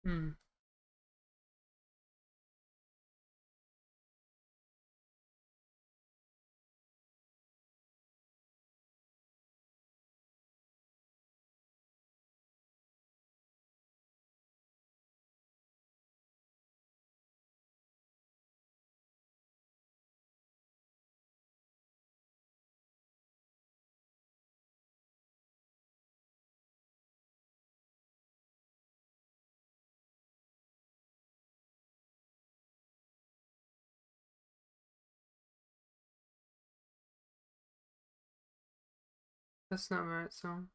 Hmm. That's not right song.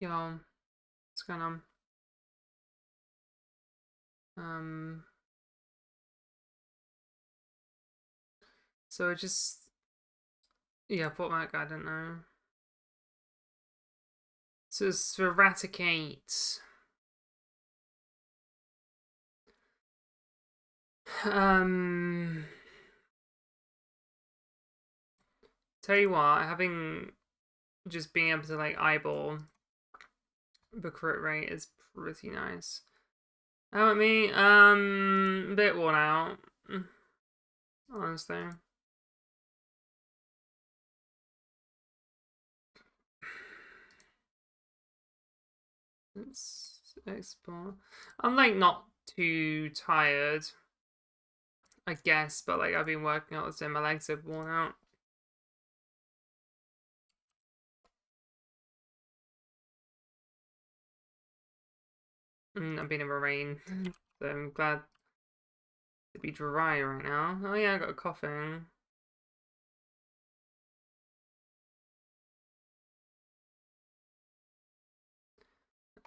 Yo, what's going on? Um, so I just, yeah, put Mac, I don't know. So it's to eradicate, um, tell you what, having just being able to like eyeball the crit rate is pretty nice. How about me? A bit worn out, honestly. Let's explore. I'm like not too tired, I guess, but like I've been working out, so my legs are worn out. I've been in the rain, so I'm glad to be dry right now. Oh yeah, I got a coughing.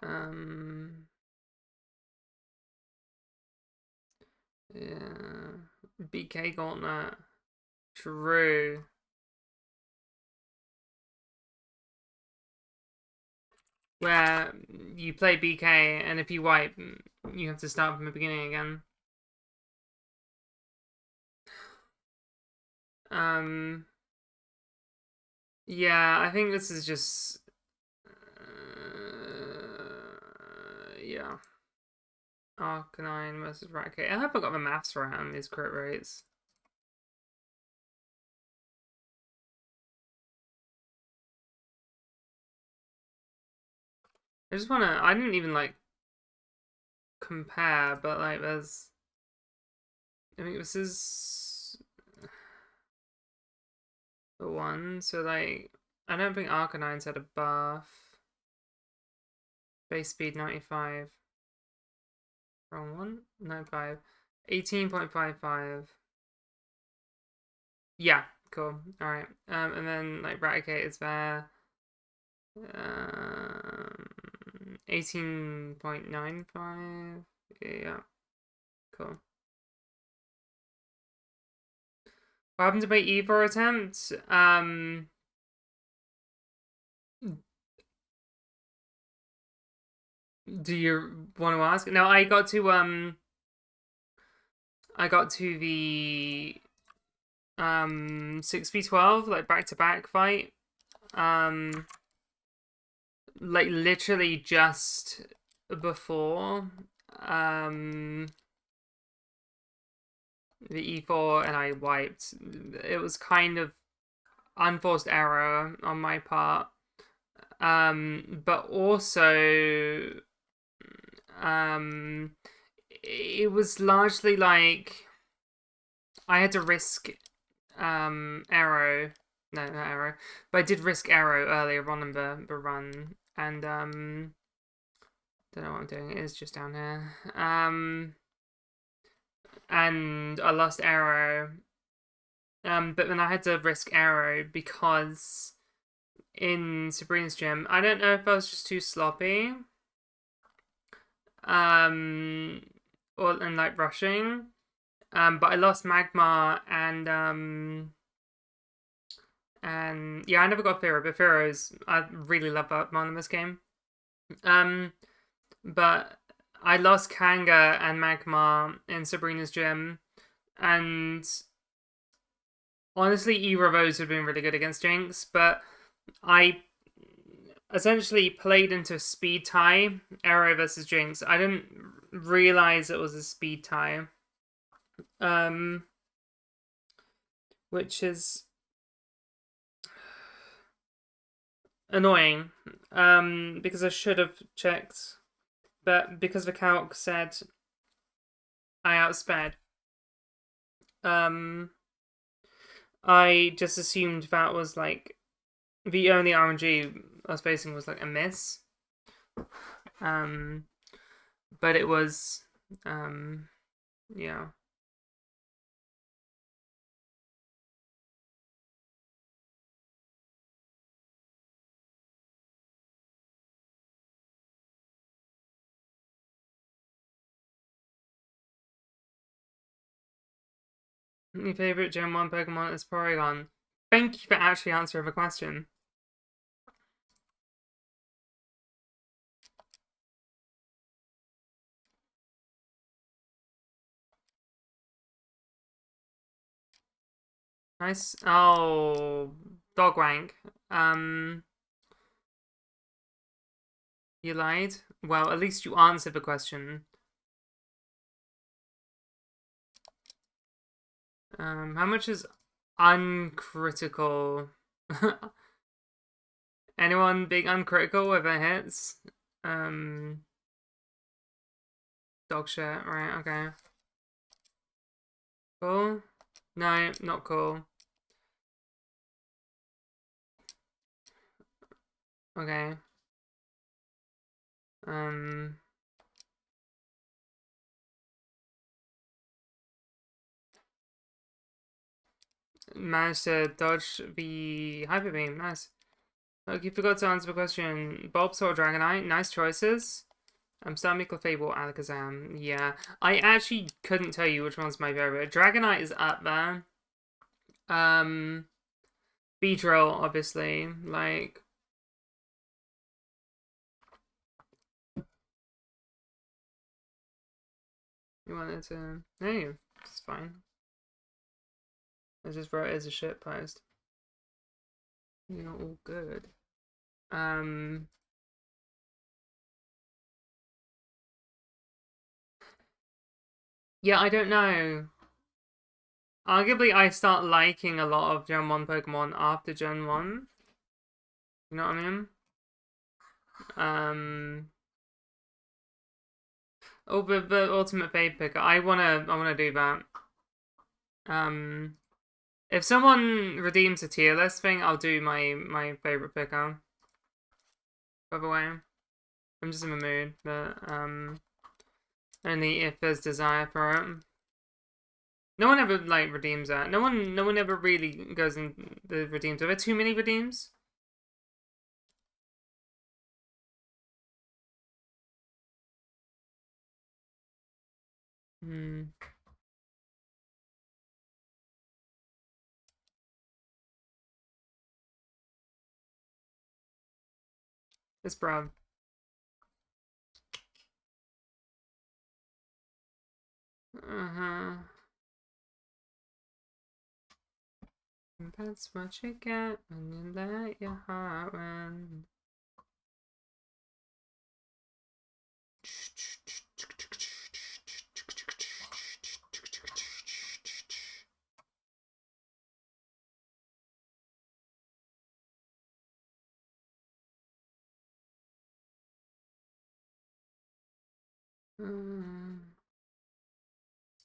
Um, yeah, BK Gauntlet. True. Where you play BK, and if you wipe, you have to start from the beginning again. Um, yeah, I think this is just, yeah. Arcanine versus Raticate. I hope I got the maths right on these crit rates. I just wanna. I didn't even like compare, but like there's. I think this is the one. So like, I don't think Arcanine's had a buff. Base speed 95. Wrong one. No 5. 18.55. Yeah, cool. All right. And then like Raticate is there. 18.95. Yeah, cool. What happened to my Evo attempt? Do you want to ask? No, I got to the 6v12 like back to back fight. Like literally just before the E4 and I wiped. It was kind of unforced error on my part. But also um it was largely like I had to risk arrow. No, not arrow. But I did risk arrow earlier on in the run. And don't know what I'm doing. It is just down here. And I lost arrow. But then I had to risk arrow because in Sabrina's gym, I don't know if I was just too sloppy. Or and like rushing. But I lost magma and yeah, I never got Pharaoh, but Pharaoh's I really love that mon in this game. Um, but I lost Kanga and magma in Sabrina's gym, and honestly, either of those would have been really good against Jinx, but I essentially played into a speed tie, Arrow versus Jinx. I didn't realize it was a speed tie. Um, which is annoying. Because I should have checked, but because the calc said I outsped, um, I just assumed that was like the only RNG I was facing was like a miss. Um, but it was, yeah. My favorite Gen 1 Pokemon is Porygon. Thank you for actually answering the question. Nice. Oh, dog wank. Um, You lied? Well, at least you answered the question. How much is uncritical? Anyone being uncritical with their hits? Dog shit, right, okay. Cool? No, not cool. Okay. Managed to dodge the hyper beam. Nice. Look, you forgot to answer the question. Bulbasaur or Dragonite? Nice choices. Starmie, Fable, Alakazam. Yeah. I actually couldn't tell you which one's my favorite. Dragonite is up there. Beedrill, obviously. Like... You wanted to... No, it's fine. I just wrote it as a shit post. You're all good. Yeah, I don't know. Arguably, I start liking a lot of Gen 1 Pokemon after Gen 1. You know what I mean? Oh, but the Ultimate Fade Picker. I wanna do that. If someone redeems a tier list thing, I'll do my favorite picker. By the way, I'm just in the mood, but only if there's desire for it. No one ever like redeems that. No one ever really goes in the redeems. Are there too many redeems? It's brown. That's what you get when you let your heart run.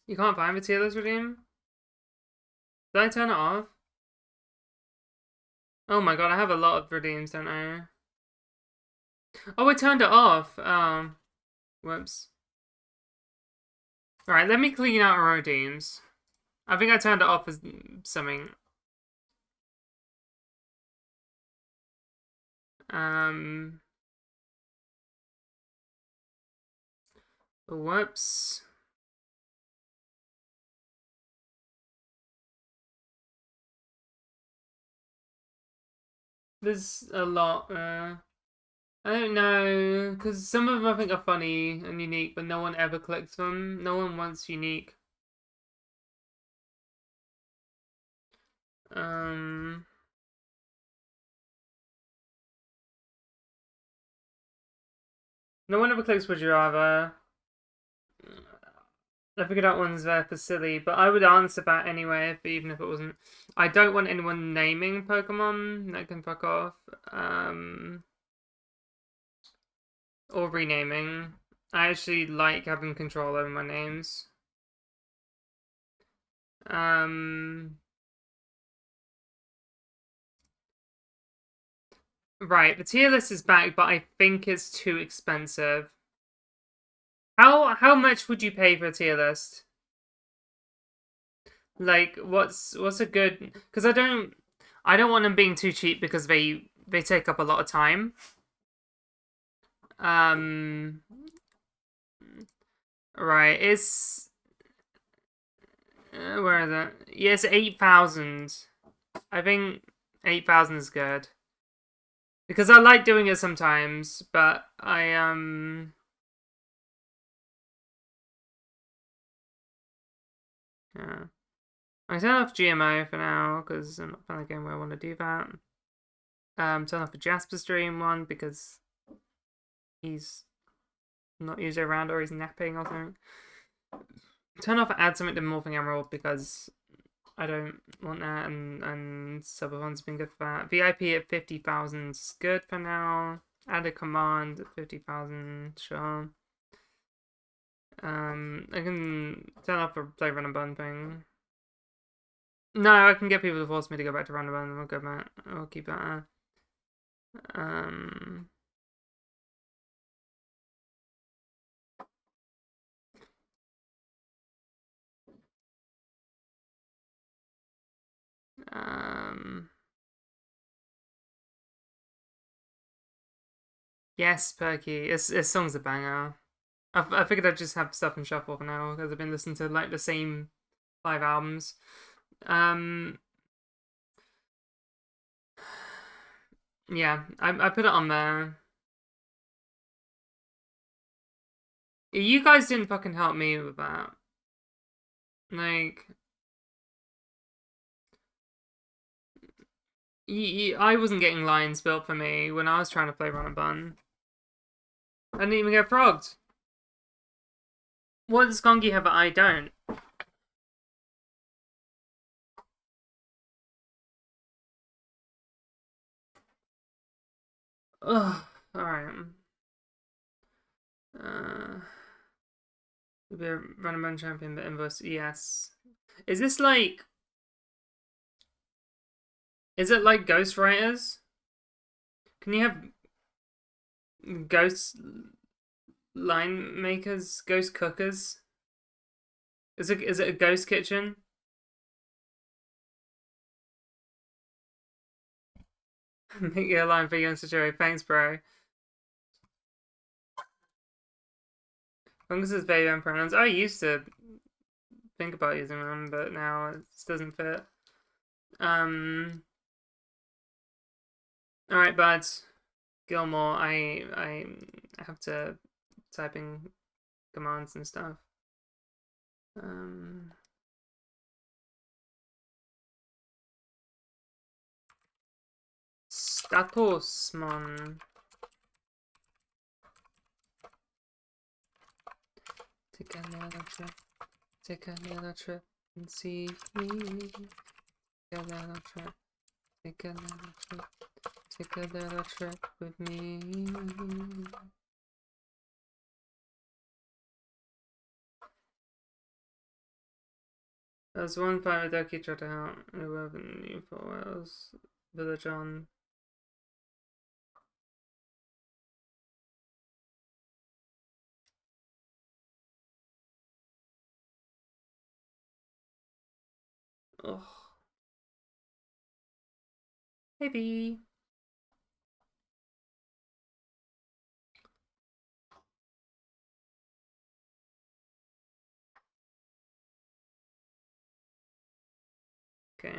You can't find the tier list redeem? Did I turn it off? Oh my god, I have a lot of redeems, don't I? Oh, I turned it off. Whoops. Alright, let me clean out our redeems. I think I turned it off as something. Whoops. There's a lot. I don't know, because some of them I think are funny and unique, but no one ever clicks them. No one wants unique. No one ever clicks Would You Rather. I figured out one's there for silly, but I would answer that anyway, even if it wasn't. I don't want anyone naming Pokemon. That can fuck off. Or renaming. I actually like having control over my names. Right, the tier list is back, but I think it's too expensive. How much would you pay for a tier list? Like, what's a good? Because I don't want them being too cheap because they take up a lot of time. Right, it's where is it? Yeah, it's 8,000. I think 8,000 is good because I like doing it sometimes, but yeah. I turn off GMO for now because I'm not playing a game where I want to do that. Turn off the Jasper stream one because he's not usually around or he's napping or something. Turn off add something to Morphing Emerald because I don't want that, and Subathon's been good for that. VIP at 50,000 is good for now. Add a command at 50,000, sure. I can turn off a play run and bun thing. No, I can get people to force me to go back to run and bun, and we'll go back. I'll keep that. Yes, Perky. This song's a banger. I figured I'd just have stuff in shuffle for now because I've been listening to like the same 5 albums. Yeah, I put it on there. You guys didn't fucking help me with that. Like, I wasn't getting lines built for me when I was trying to play Run and Bun. I didn't even get frogged. What does Gongi have that I don't? Ugh, alright. You'll be a Run and Bun champion, but inverse ES. Is this like... Is it like ghostwriters? Can you have ghost line makers, ghost cookers? Is it a ghost kitchen? Make your line for youngster Joey. Thanks, bro. Fungus is baby and pronouns. I used to think about using them, but now it just doesn't fit. Alright, buds. Gilmore, I have to type in commands and stuff. Status, man. Take a little trip. Take a little trip and see me. Take a little trip. Take a little trip. Take a little trip with me. There was one time a Ducky tried to help whoever knew for Wales village on. Ugh. Maybe. Okay.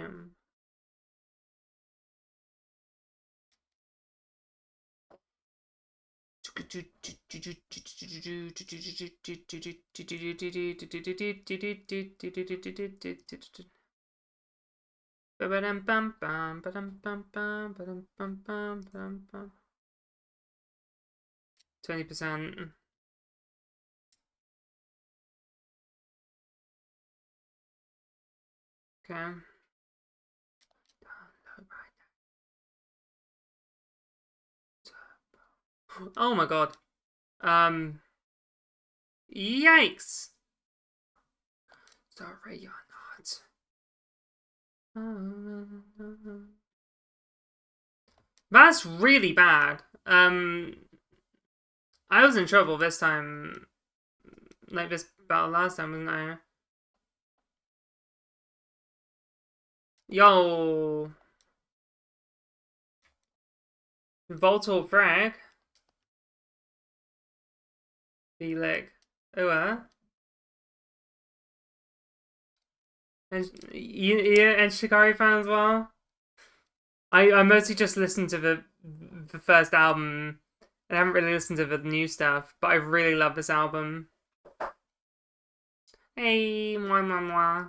$20%. Okay. Oh my god. Yikes. Sorry, you're not. That's really bad. I was in trouble this time. Like this battle last time, wasn't I? Yo. Voltor frag. B-leg. Oh, And you and Shikari fan as well? I mostly just listened to the first album and I haven't really listened to the new stuff, but I really love this album. Hey, moi moi moi.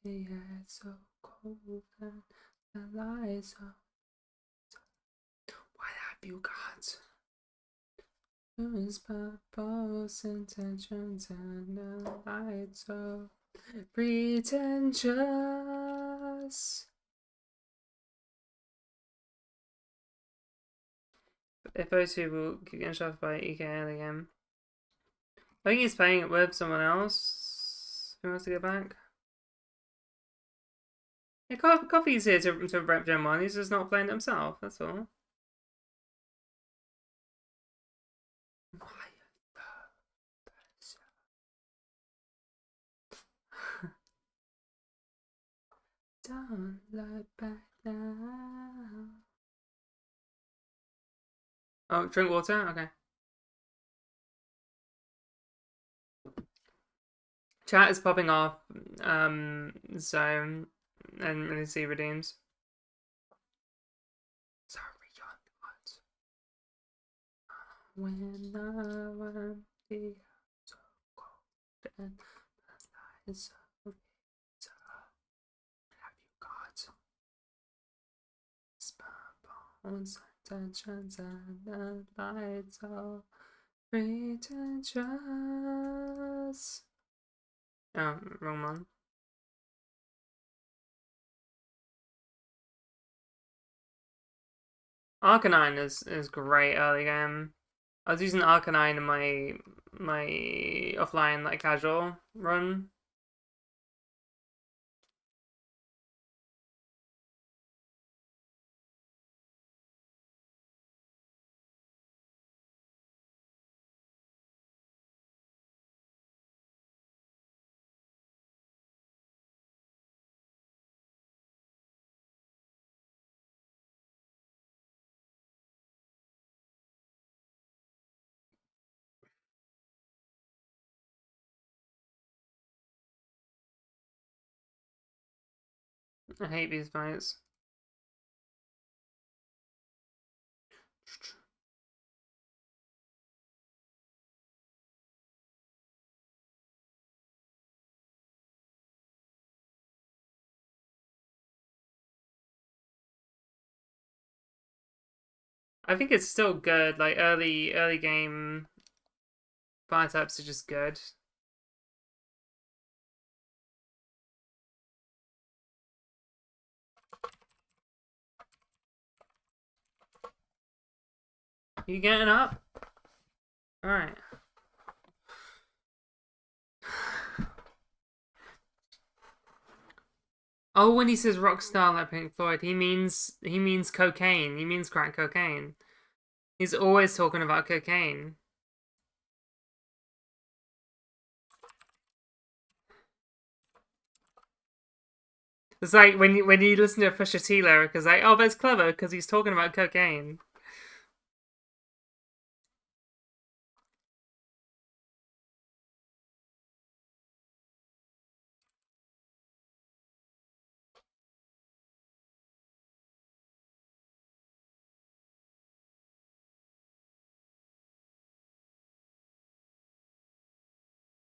The air's so cold and the lights are. What have you got? Whose purpose, intentions, and the lights are pretentious. If those two will keep getting shafted by EKL again. I think he's playing it with someone else who wants to get back. Yeah, Coffee's here to rep Gen 1, he's just not playing it himself, that's all. Don't look back now. Oh, drink water? Okay. Chat is popping off, so, and really see redeems. Sorry, what? When I want the so cold and the lights so bitter, have you got bones, intentions, and the lights are pretentious? Oh, wrong one. Arcanine is great early game. I was using Arcanine in my offline like casual run. I hate these fights. I think it's still good. Like early game fire types are just good. You getting up? All right. Oh, when he says rock star like Pink Floyd, he means cocaine. He means crack cocaine. He's always talking about cocaine. It's like when you listen to a Pusha T lyric, it's like, oh, that's clever because he's talking about cocaine.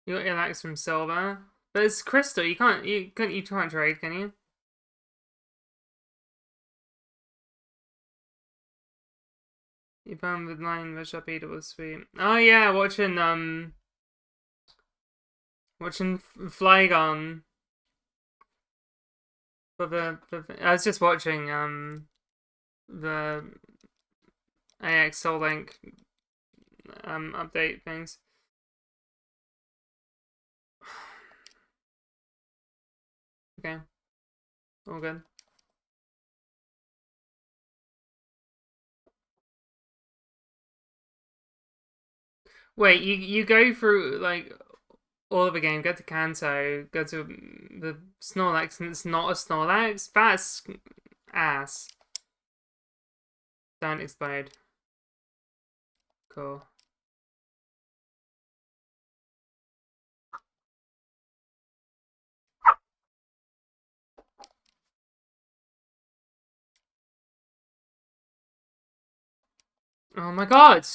You got your Alex from Silver, but it's Crystal. You can't trade, can you? You found with 9 which upbeat was sweet. Oh yeah, watching Flygon I was just watching the AX Soul Link update things. Okay. All good. Wait, you go through like all of the game, go to Kanto, go to the Snorlax, and it's not a Snorlax? That's ass. Don't explode. Cool. Oh my god!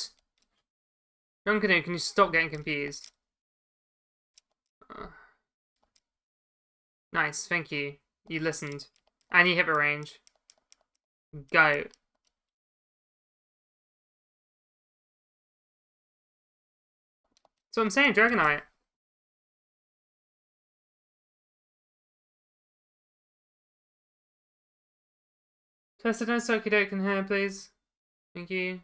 Duncanu, can you stop getting confused? Nice, thank you. You listened. And you hit the range. Go. So I'm saying, Dragonite. Tested no Sokidoke in here, please. Thank you.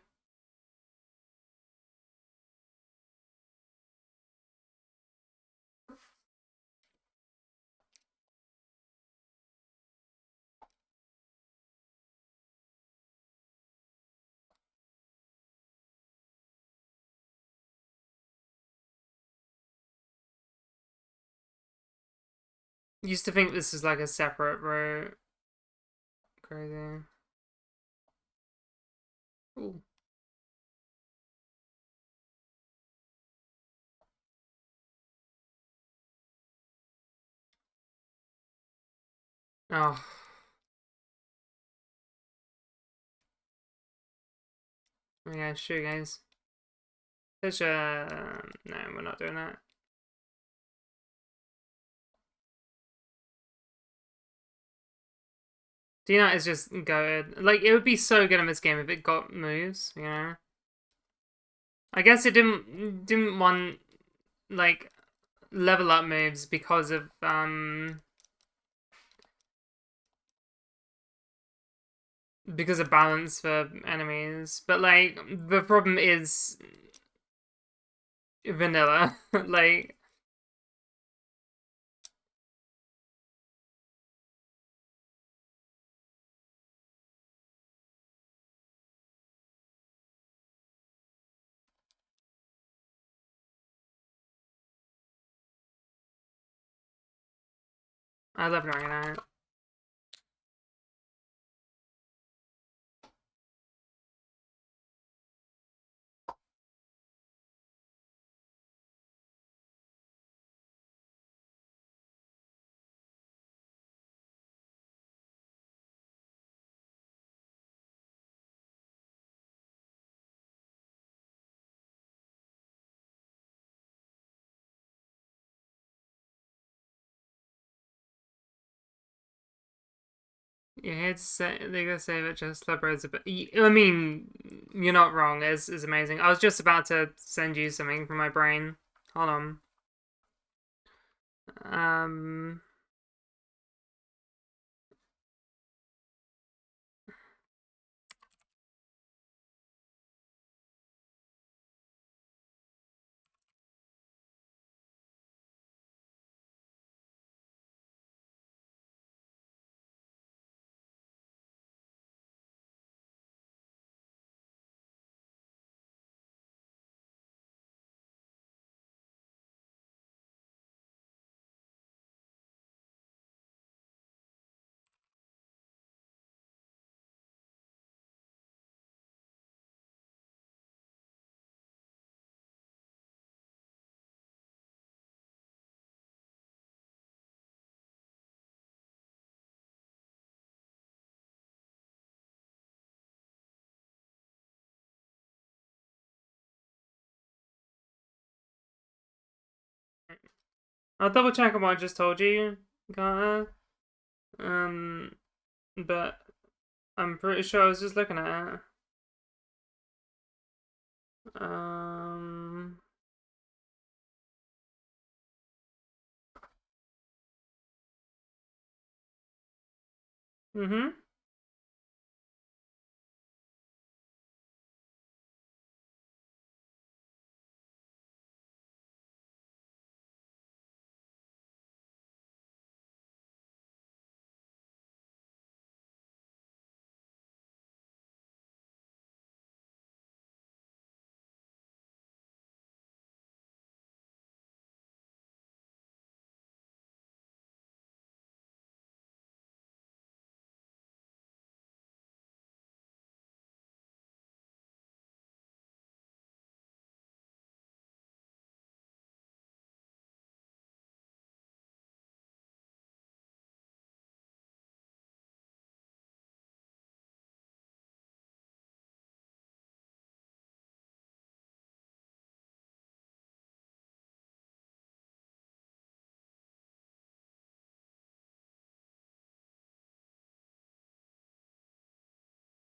Used to think this was like a separate route. Crazy. Ooh. Oh. Yeah, sure, guys. There's no, we're not doing that. D-Knight is just good. Like, it would be so good in this game if it got moves, you know? I guess it didn't want, like, level up moves because of balance for enemies. But, like, the problem is vanilla. Like, I love Dragonite. Yeah, they gotta say that just Slipper's a bit. I mean, you're not wrong. It's amazing. I was just about to send you something from my brain. Hold on. Um. I'll double check on what I just told you, Carter. Um, but I'm pretty sure I was just looking at it. Um. Mm-hmm.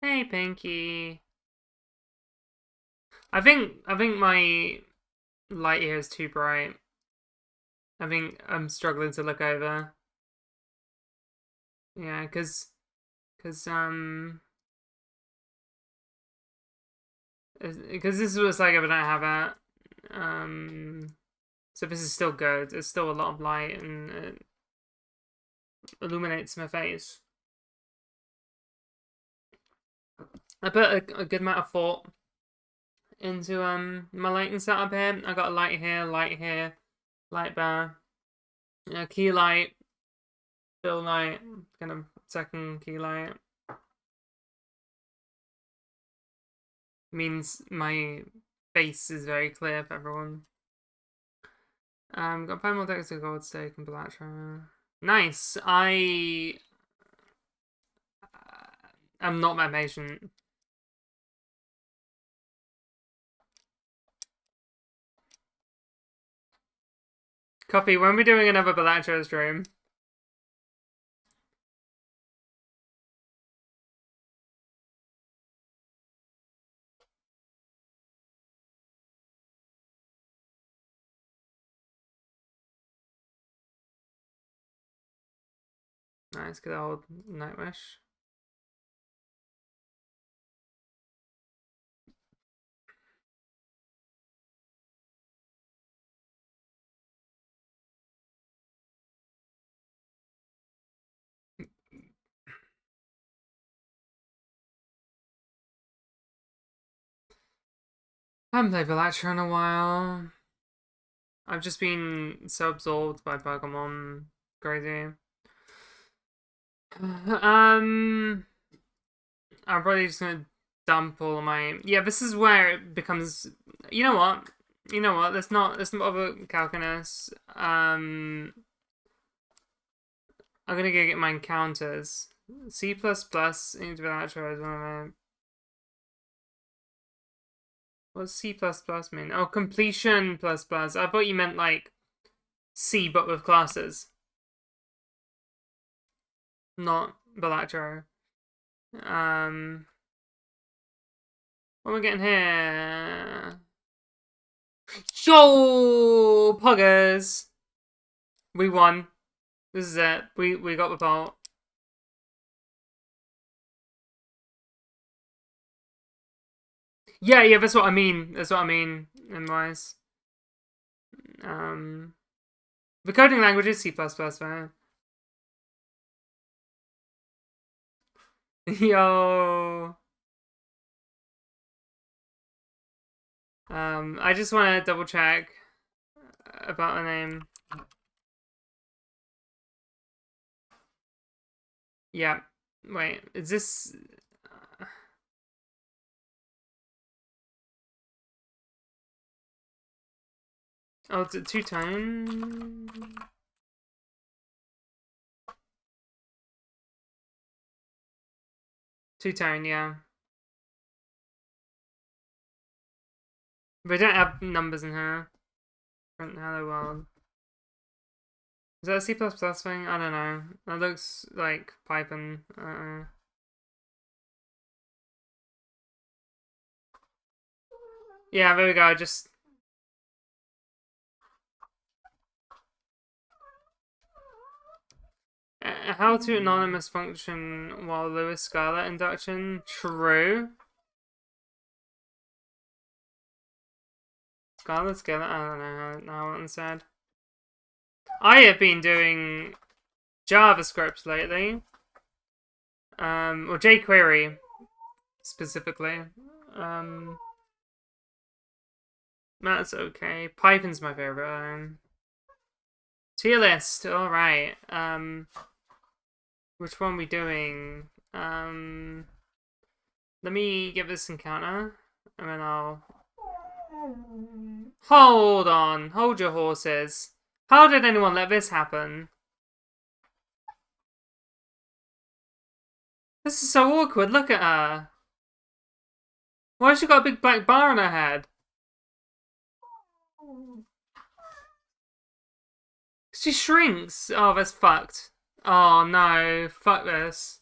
Hey, Pinky. I think my light here is too bright. I think I'm struggling to look over. Yeah, because this was like if I don't have it. So this is still good. It's still a lot of light and it illuminates my face. I put a good amount of thought into my lighting setup here. I got a light here, light there. Yeah, key light, fill light, kind of second key light. Means my face is very clear for everyone. Got 5 more decks of gold stake and black trainer. Nice. I'm not that patient. Copy, when are we doing another Balatro stream? Nice, good old Nightwish. I haven't played Balatro in a while. I've just been so absorbed by Pokemon. Crazy. I'm probably just gonna dump all of my. Yeah, this is where it becomes. You know what? You know what? Let's not bother calculus. I'm gonna go get my encounters. C plus plus into Balatro is one of my. What's C plus plus mean? Oh, completion plus plus. I thought you meant like C but with classes, not Balatro. What are we getting here? Yo, Poggers! We won. This is it. We got the vault. Yeah, that's what I mean. That's what I mean in wise. The coding language is C++, man. Yo. I just want to double check about the name. Yeah. Wait, is this... Oh, it's a two-tone? Two-tone, yeah. We don't have numbers in here. Hello world. Is that a C++ thing? I don't know. That looks like Python. Yeah, there we go. Just... how to anonymous function while Lewis Scala induction? True. Scarlet Skeleton? I don't know how one said. I have been doing JavaScript lately. Or jQuery specifically. That's okay. Python's my favorite. Tier list, alright. Which one are we doing? Let me give this encounter, and then I'll... Hold on, hold your horses. How did anyone let this happen? This is so awkward, look at her. Why has she got a big black bar on her head? She shrinks. Oh, that's fucked. Oh no, fuck this.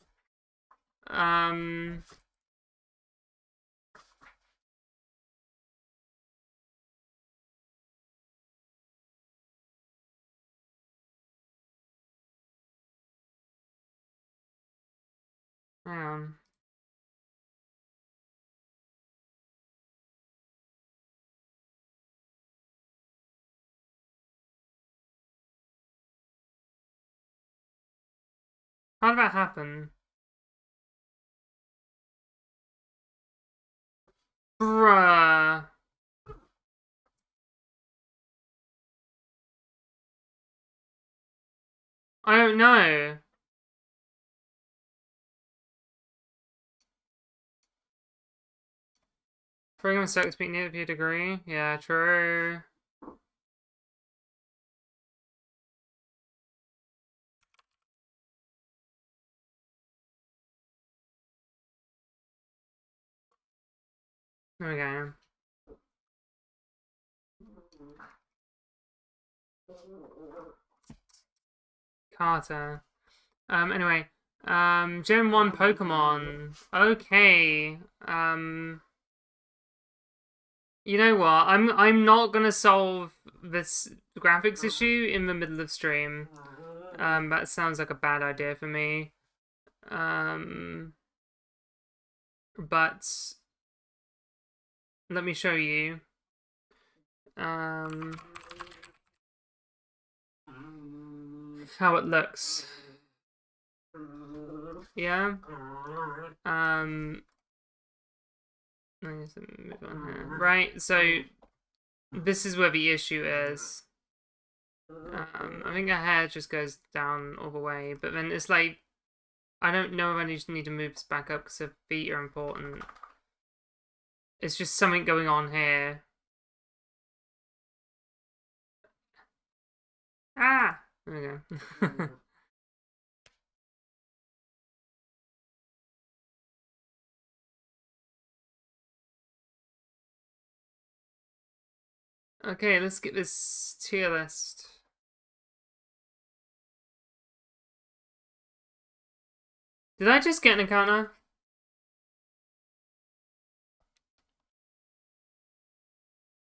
Hang on. How did that happen? Bruh. I don't know. Freedom of sex being near to a degree. Yeah, true. There we go. Carter. Anyway. Gen 1 Pokemon. Okay. You know what? I'm not gonna solve this graphics issue in the middle of stream. That sounds like a bad idea for me. But let me show you. How it looks. Yeah. Right, so this is where the issue is. I think her hair just goes down all the way, but then it's like, I don't know if I just need to move this back up because her feet are important. It's just something going on here. Ah! There we go. Okay, let's get this tier list. Did I just get an encounter?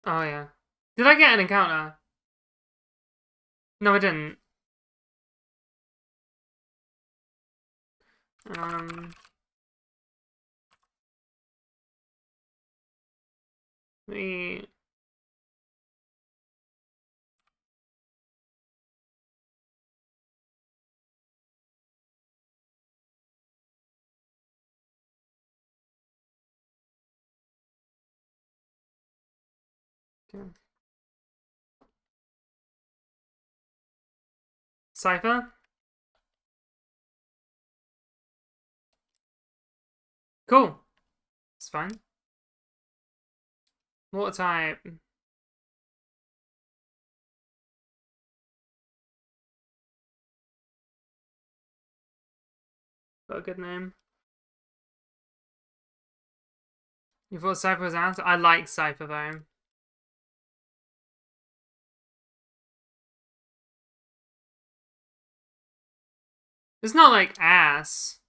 Oh, yeah. Did I get an encounter? No, I didn't. Me. Okay. Cypher? Cool. It's fine. Water type. Got a good name. You thought Cypher was ass? I like Cypher though. It's not like ass,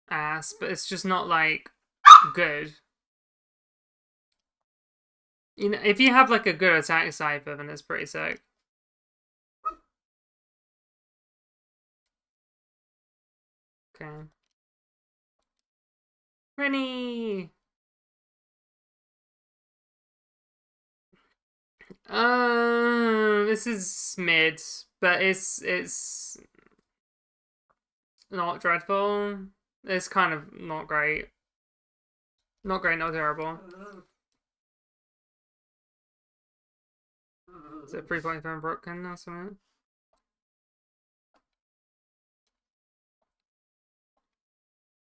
but it's just not like good. You know, if you have like a good attack Cypher, then it's pretty sick. Okay. Rennie! This is mid, but it's not dreadful. It's kind of not great. Not great, not terrible. Is it 3.5 broken or something?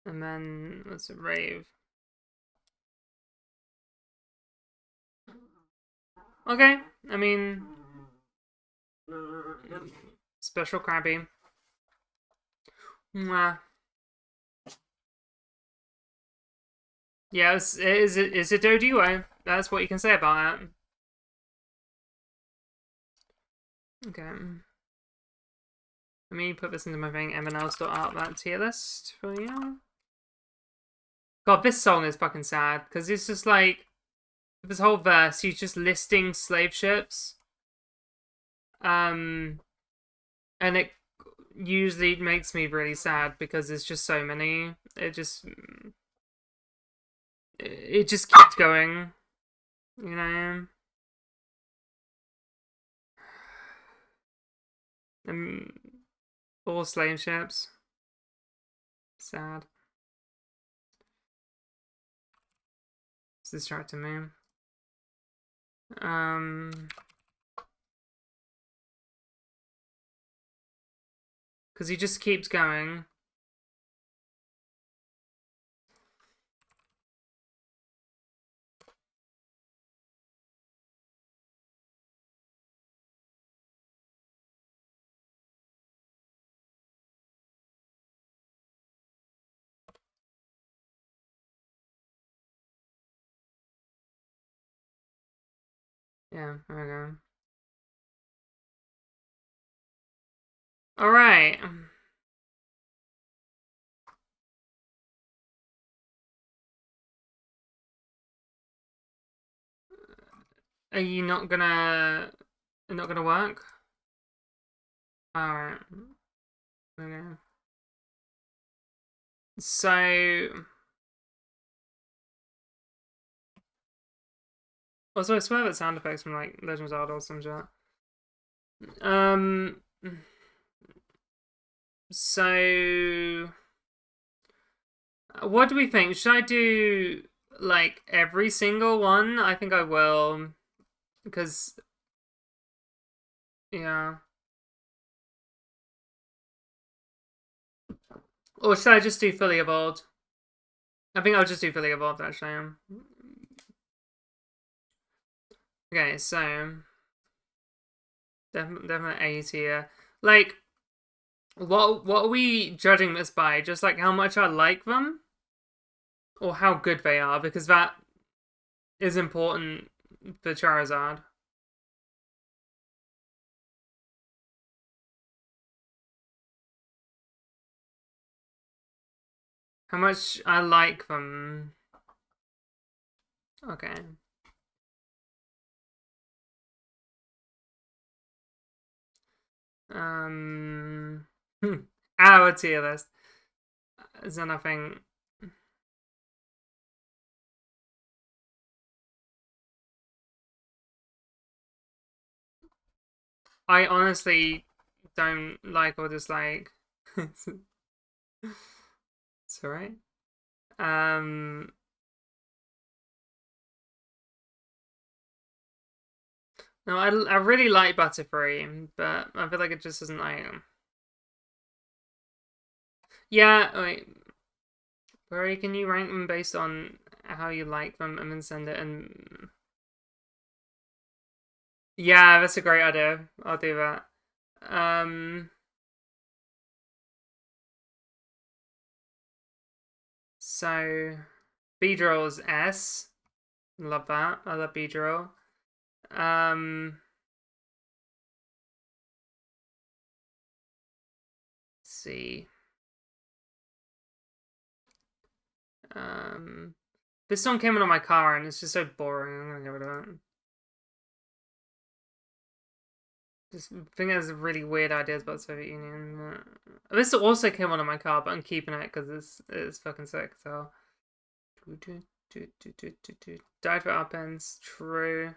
And then let's rave. Okay, I mean, special crappy. Mwah. Yeah, it's a Doduo. That's what you can say about that. Okay. Let me put this into my thing and then I'll start out that tier list for you. God, this song is fucking sad because it's just like this whole verse. He's just listing slave ships, and it, usually makes me really sad because there's just so many. It just keeps going, you know. And all slave ships. Sad. It's distracting me. Because he just keeps going. Yeah, okay. Alright. Are you not gonna... Not gonna work? Alright. Okay. So... Also, I swear that sound effects from, like, Legend of Zelda or some shit. So... What do we think? Should I do, like, every single one? I think I will. Because... Yeah. Or should I just do fully evolved? I think I'll just do fully evolved, actually. Okay, so... Definitely A tier. Like, what are we judging this by? Just, like, how much I like them? Or how good they are? Because that is important for Charizard. How much I like them. Okay. Um, our tier list. Is there nothing? I honestly don't like or dislike. It's alright. Um, no, I really like Butterfree, but I feel like it just isn't like. Yeah, wait. Where can you rank them based on how you like them and then send it in? Yeah, that's a great idea. I'll do that. So Beedrill's S. Love that. I love Beedrill. Let's see. This song came in on my car and it's just so boring. I'm gonna get rid of it. Just think there's really weird ideas about the Soviet Union. This also came on my car, but I'm keeping it because it's fucking sick. So, died for upends. True.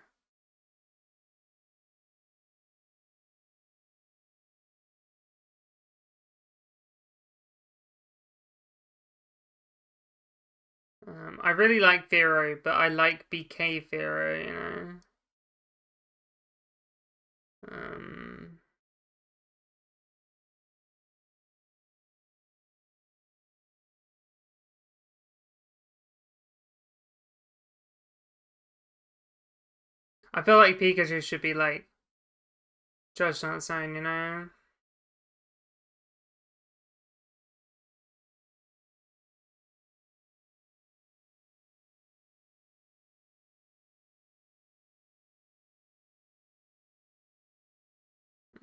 I really like Firo, but I like BK Firo. You know. Um. I feel like Pikachu should be like judged on its own. You know.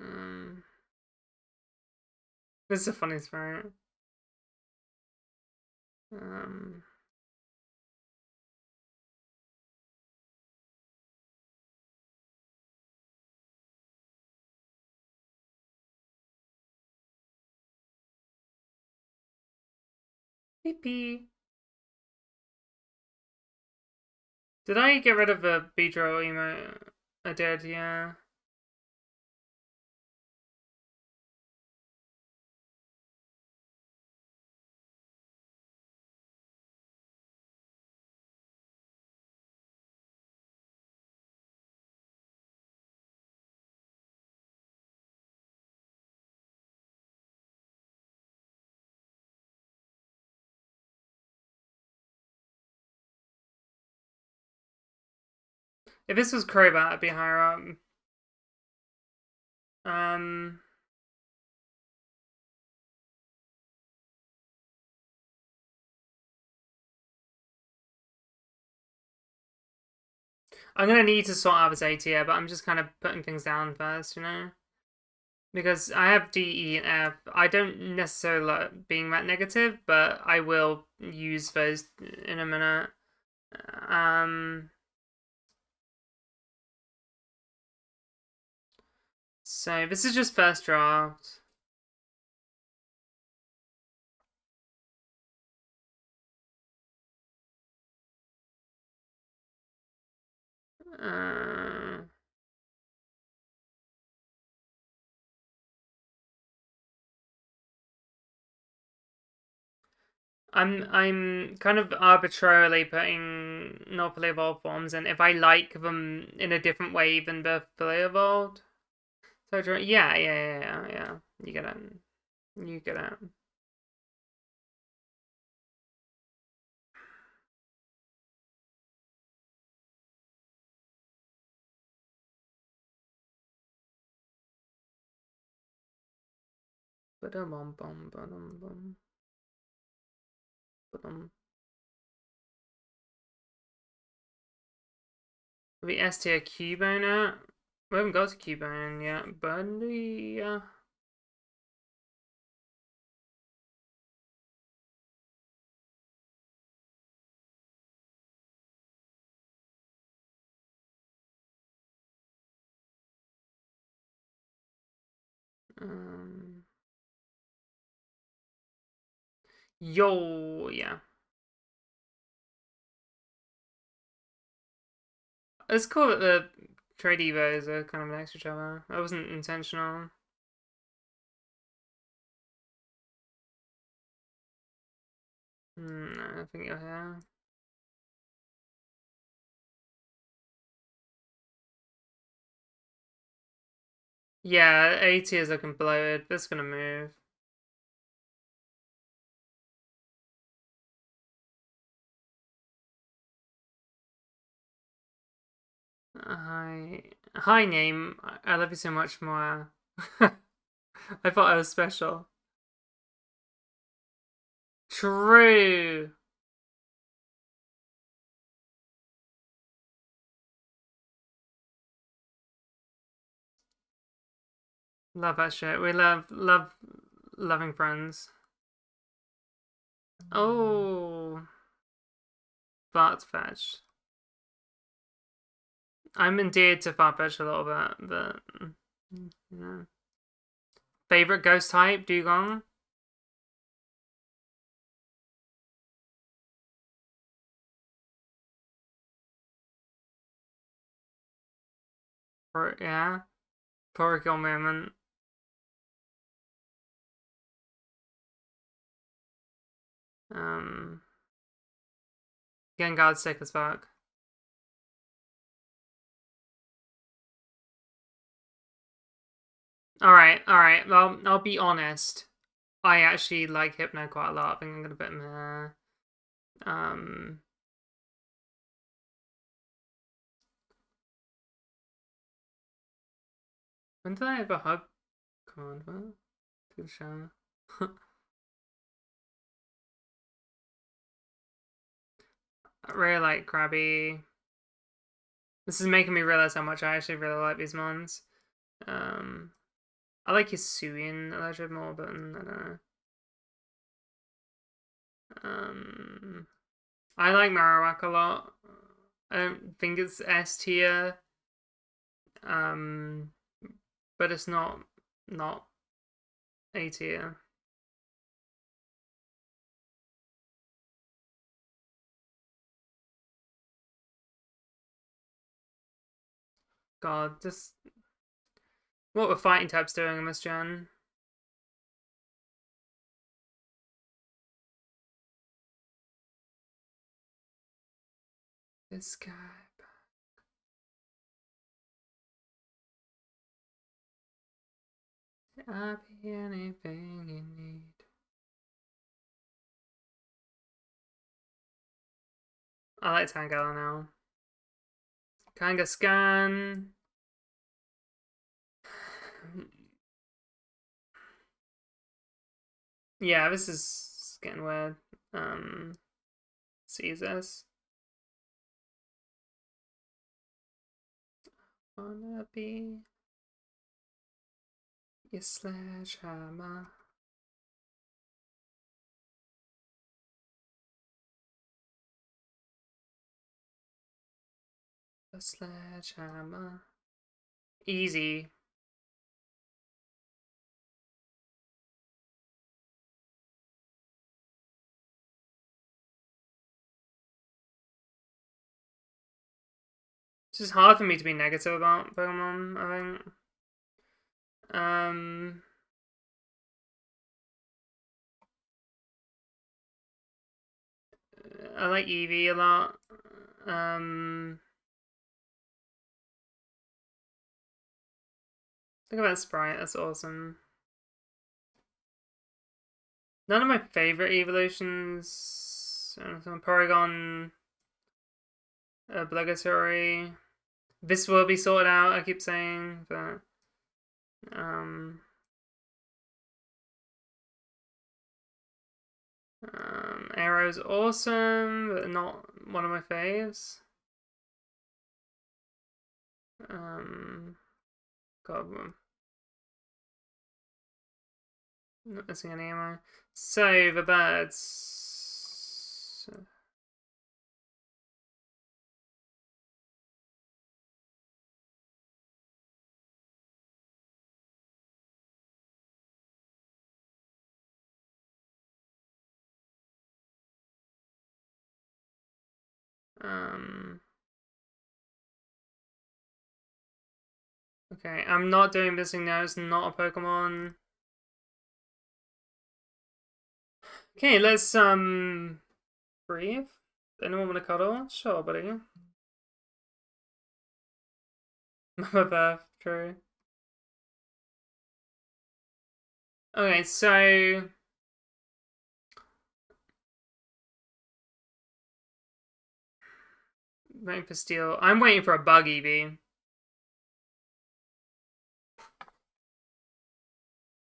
Um. This is a funny spirit. Um. PP. Did I get rid of the Beedrill emote? I did, yeah. If this was Crobat, I'd be higher up. Um, I'm gonna need to sort out this A tier, but I'm just kind of putting things down first, you know? Because I have D, E, and F. I don't necessarily like being that negative, but I will use those in a minute. Um, so this is just first draft. Uh, I'm kind of arbitrarily putting not fully evolved forms in if I like them in a different way than the fully evolved. So yeah. You get it. You get it. Ba-dum bum bum ba-dum bum ba-dum. The S tier Cubone out. We haven't got to Cubone yet, but yeah. Um, yeah. It's cool that the trade evos are kind of next to each other. That wasn't intentional. I think you're here. Yeah, A tier is looking bloated. That's gonna move. Hi name. I love you so much more. I thought I was special. True. Love that shit. We love loving friends. Oh, Fartfetch. I'm endeared to Fartfetch a little bit, but you know. Favorite ghost type, Dugong. Or yeah, Torricle moment. Um, Gengar's sick as fuck. All right. Well, I'll be honest. I actually like Hypno quite a lot. I think I'm gonna put him here. Um, when did I ever hug Conva? To the show. I really like Krabby. This is making me realize how much I actually really like these mons. Um, I like Hisuian Electric more, but I don't know. I like Marowak a lot. I don't think it's S tier. Um, but it's not A tier. God, just what were fighting types doing in this gen? This guy. I'll be anything you need. I like Tangela now. Kangaskhan. Yeah, this is getting weird. Caesars. Wanna be your sledgehammer. A sledgehammer. Easy. It's just hard for me to be negative about Pokemon, I think. I like Eevee a lot. Think about Sprite, that's awesome. None of my favorite evolutions. Porygon, obligatory. This will be sorted out, I keep saying, but Arrow's awesome, but not one of my faves. God, not missing any ammo. So the birds. Okay, I'm not doing missing notes, not a Pokemon. Okay, let's breathe. Anyone want to cuddle? Sure, buddy. Mama Beth, true. Okay, so waiting for steel. I'm waiting for a bug Eevee.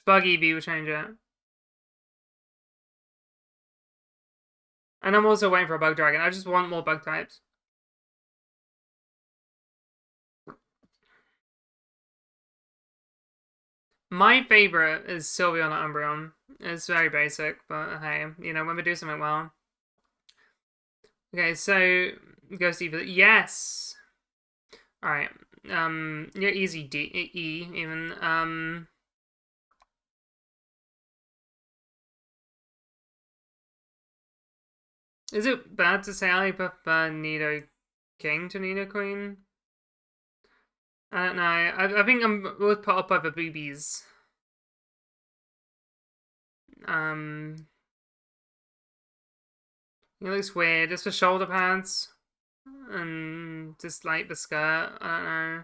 Bug Eevee will change it. And I'm also waiting for a bug dragon. I just want more bug types. My favorite is Sylveon at Umbreon. It's very basic, but hey, you know, when we do something well. Okay, so Ghost Eevee. Yes. Alright. Yeah, easy E even. Is it bad to say I prefer Nido King to Nido Queen? I don't know. I think I'm put up by the boobies. It looks weird. Just the shoulder pads and just like the skirt. I don't know.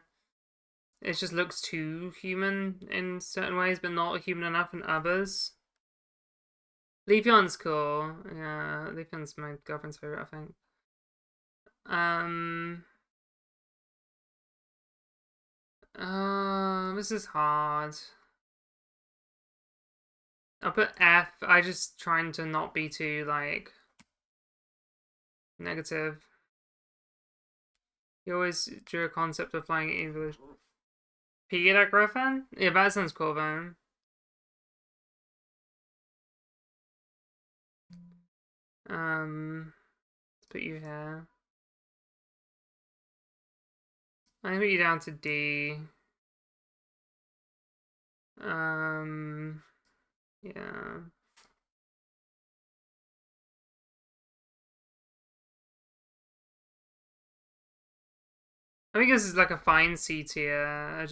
It just looks too human in certain ways, but not human enough in others. Leafeon's cool. Yeah, Leafeon's my girlfriend's favorite, I think. This is hard. I'll put F. I just trying to not be too like negative. You always drew a concept of flying English. Piggyback Griffin? Yeah, that sounds cool then. Let's put you here. I put you down to D. Yeah. I think this is like a fine C tier. I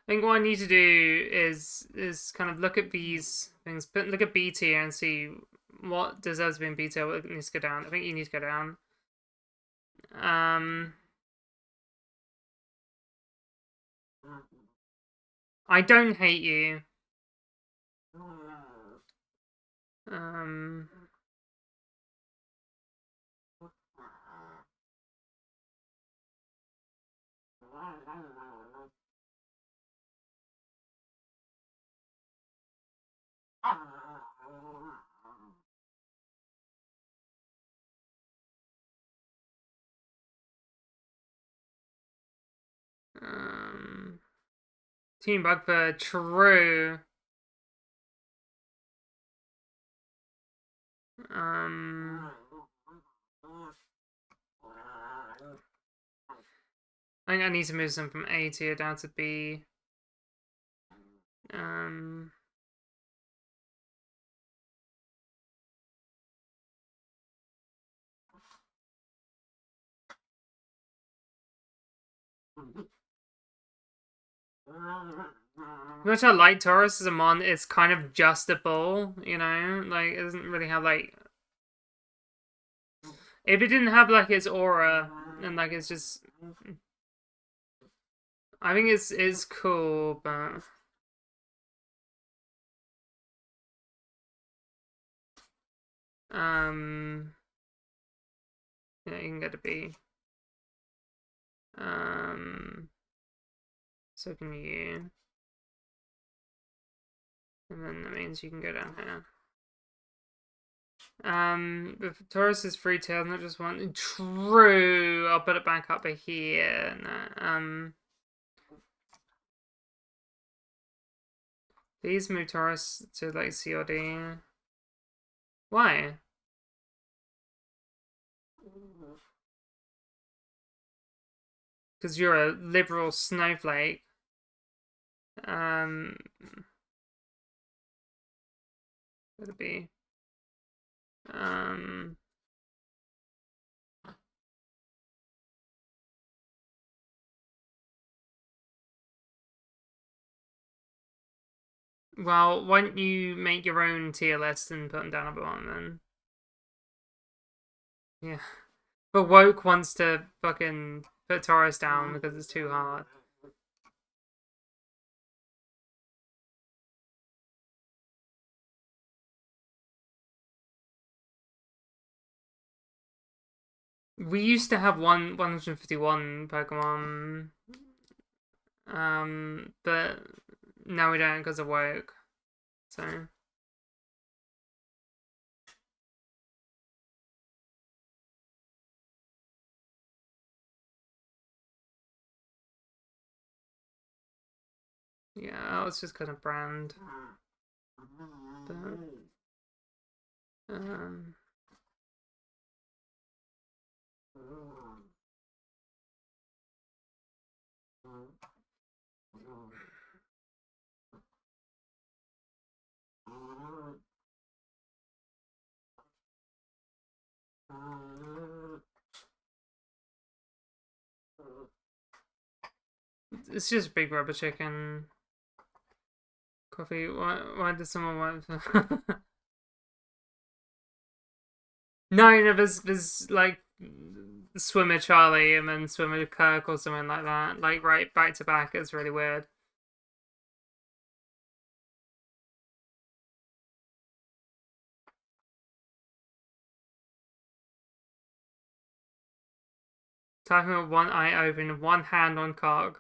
think what I need to do is kind of look at these things, but look at B tier and see what deserves to be in B tier, what needs to go down. I think you need to go down. I don't hate you. Um, um, Team Bugbear, true. Um, I think I need to move them from A tier down to B. Um, Which I like Taurus as a mon, it's kind of just a bull, you know? Like, it doesn't really have, like... If it didn't have, like, its aura, and, like, it's just... I think it's cool, but... Yeah, you can get a B. So can you. And then that means you can go down here. If Taurus is free tail, not just one. True. I'll put it back up here. No, please move Taurus to like C or D. Why? Because you're a liberal snowflake. Gotta be. Well, why don't you make your own tier list and put them down at the bottom then? Yeah. But Woke wants to fucking put Taurus down because it's too hard. We used to have 151 Pokemon. But now we don't because of Woke. So. Yeah, that was just kind of brand. But, it's just big rubber chicken. Coffee. Why did someone want? No, there's like Swimmer Charlie and then Swimmer Kirk or something like that. Like right back to back. It's really weird. Typing with one eye open, one hand on cog.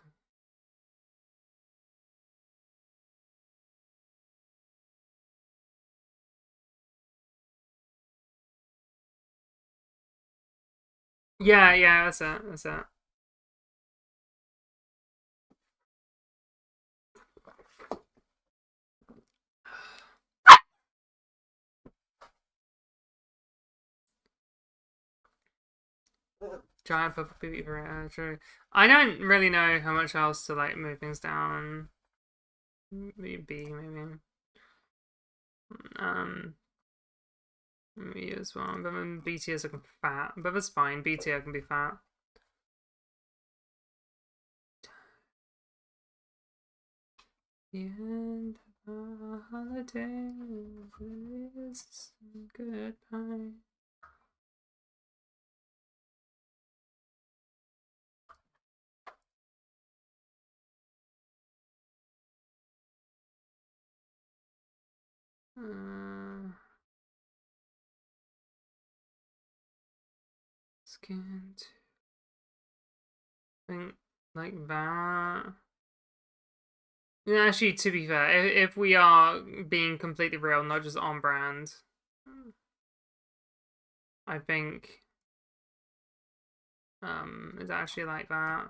Yeah, that's it. That's it. Giant purple beaver, true. I don't really know how much else to like move things down. Maybe, maybe. Me as well. But then BTS are fat. But that's fine. BTS can be fat. The end of our holiday is goodbye. Skin think like that. Yeah, actually, to be fair, if we are being completely real, not just on brand, I think it's actually like that.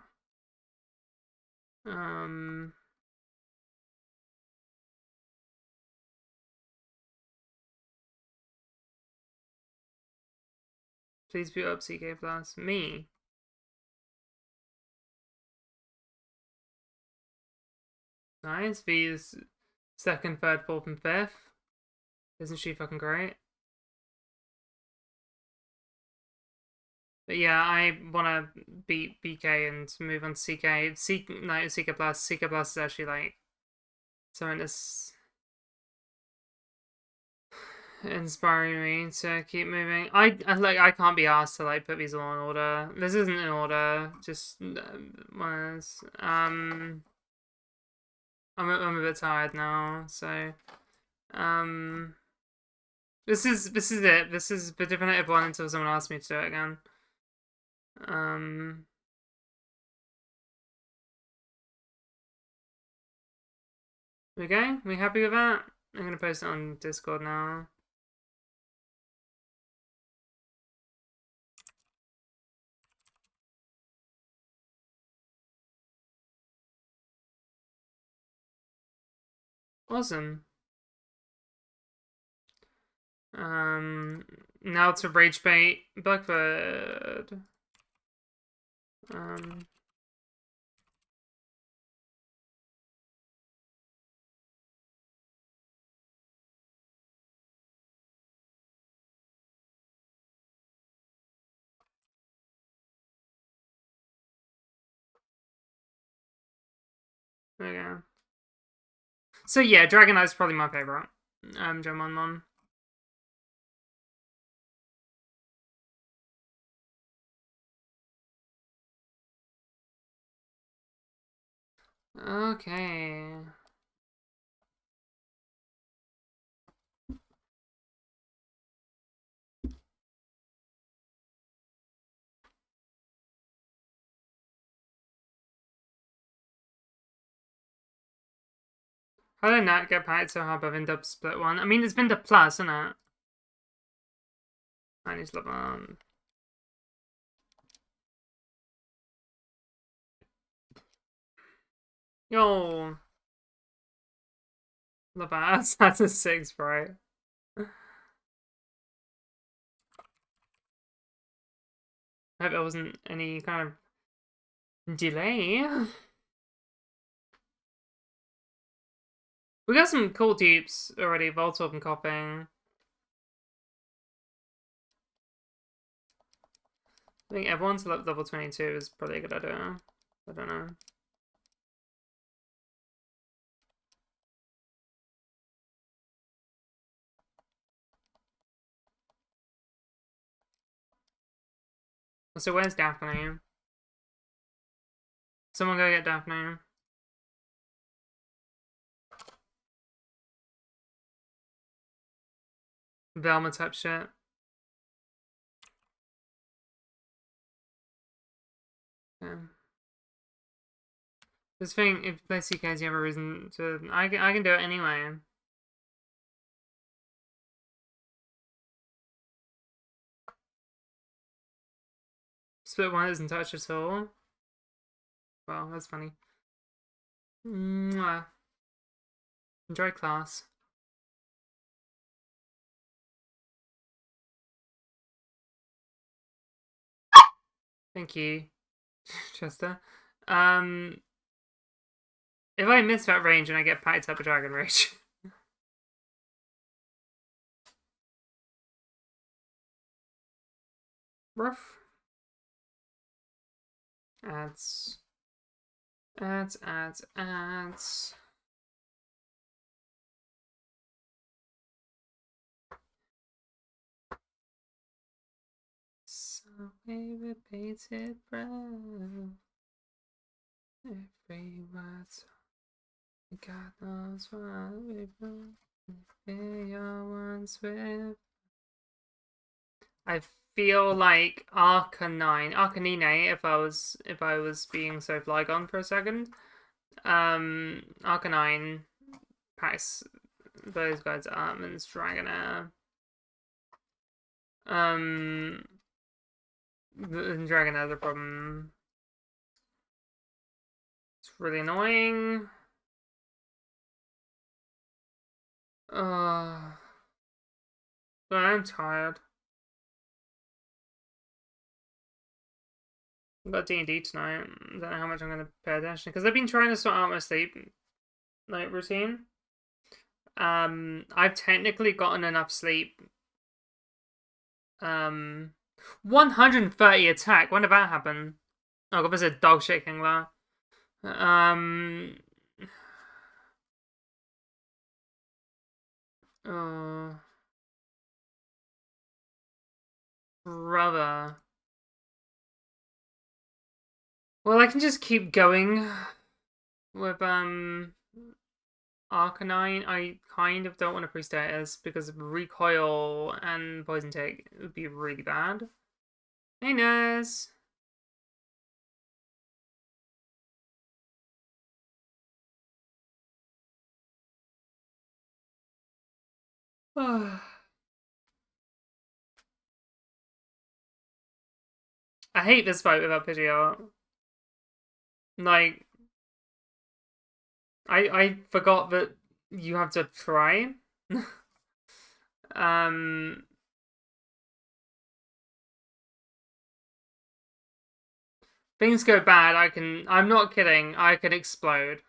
Please boot up CK Plus. Me. Nice. V's second, third, fourth, and fifth. Isn't she fucking great? But yeah, I want to beat BK and move on to CK. No, CK Plus. CK Plus is actually like something that's inspiring me to keep moving. I can't be asked to like put these all in order. This isn't in order. Just one is I'm a bit tired now, so this is it. This is the definitive one until someone asks me to do it again. Okay, we happy with that? I'm gonna post it on Discord now. Awesome. Now to rage bait Blackbird. Okay. So yeah, Dragon Knight's probably my favorite. Jomon Mon. Okay. How did Nat get packed so hard by Vinda split one? I mean, it's Vinda plus, isn't it? I need to look on. Yo. Love that. That's a 6, right? I hope there wasn't any kind of delay. We got some cool dupes already. Voltorb and Kopping. I think everyone's level 22 is probably a good idea. I don't know. So where's Daphne? Someone go get Daphne. Velma type shit. Yeah. This thing, if you play CKs, you have a reason to. I can do it anyway. Split one isn't touched at all. Well, that's funny. Mwah. Enjoy class. Thank you, Chester. If I miss that range and I get packed up a Dragon Rage. Rough. Ads. we repeated breath. Every word's God knows what we want. Your ones with. I feel like Arcanine, if I was being so Flygon for a second. Arcanine packs those guys up and it's Dragonair. Dragonair's a problem. It's really annoying. But I'm tired. I've got D&D tonight. I don't know how much I'm going to pay attention because I've been trying to sort out my sleep night routine. I've technically gotten enough sleep. 130 attack. When did that happen? Oh god, there's a dog shaking there. Oh, brother. Well, I can just keep going with Arcanine. I kind of don't want to pre-status because recoil and poison take would be really bad. Hey, Nurse. I hate this fight without Pidgeot. Like, I forgot that you have to try. Things go bad, I'm not kidding, I can explode.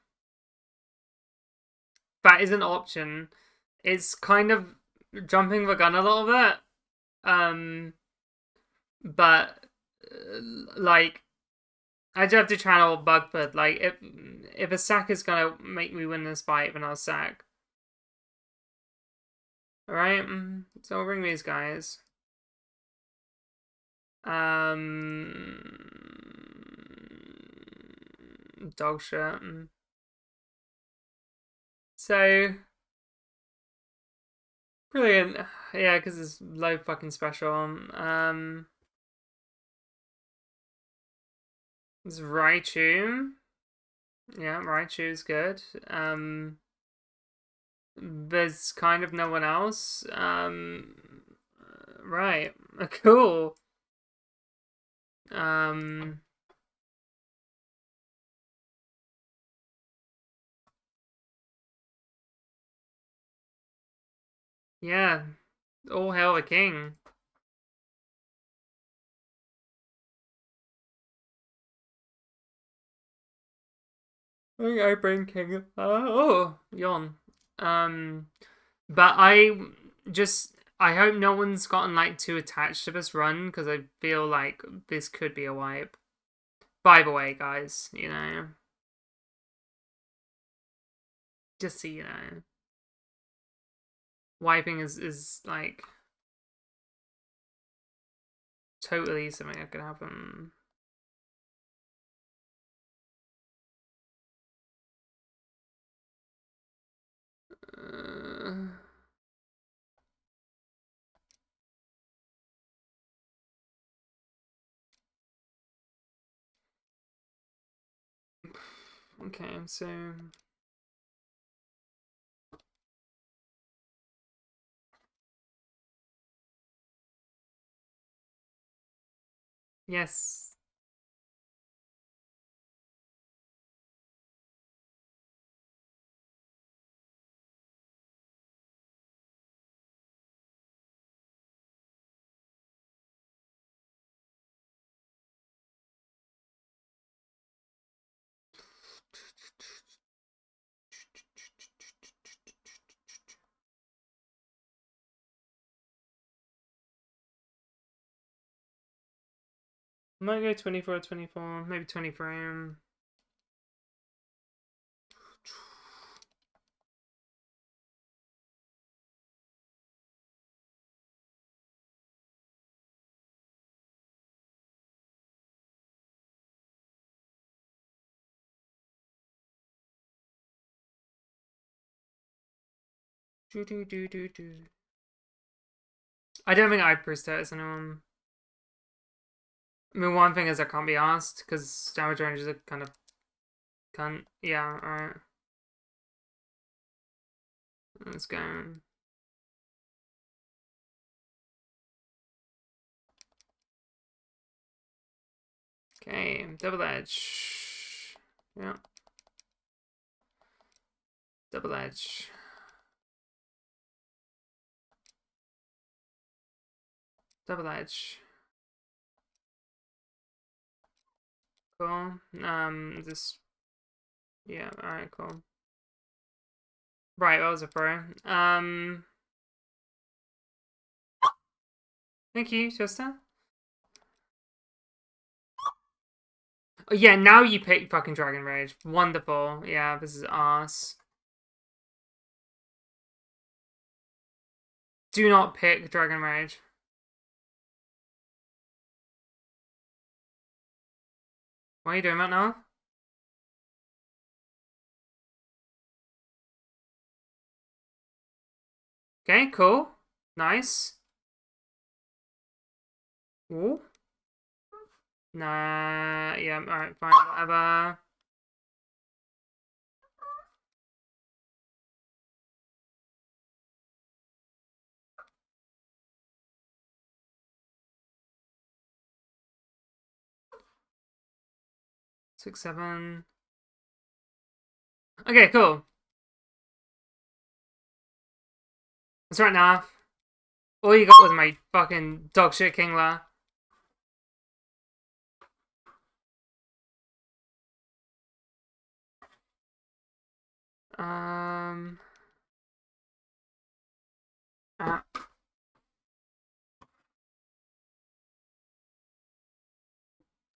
That is an option. It's kind of jumping the gun a little bit. But like I do have to channel Bugford. Like if a sack is gonna make me win this fight, then I'll sack. Alright, so I'll bring these guys. Dog shit. So brilliant. Yeah, because it's low fucking special. It's Raichu. Yeah, Raichu's good. There's kind of no one else. Right. Cool. Yeah. All hail the king. I bring king. Oh, yawn. But I hope no one's gotten like too attached to this run because I feel like this could be a wipe. By the way, guys, you know, just so you know, wiping is like totally something that could happen. Okay, so yes. Might go 24 or 24, maybe 23. I don't think I'd prosthetic anyone. I mean, one thing is I can't be asked because damage ranges are kind of cunt. Yeah, alright. Let's go. Okay, double edge. Yeah. Double edge. Double edge. Cool. This. Yeah, alright, cool. Right, that was a pro. Thank you, sister. Oh, yeah, now you pick fucking Dragon Rage. Wonderful. Yeah, this is ass. Do not pick Dragon Rage. What are you doing right now? Okay, cool. Nice. Ooh. Nah, yeah, alright, fine, whatever. Six, seven. Okay, cool. That's right now. All you got was my fucking dogshit Kingler. Um. Uh,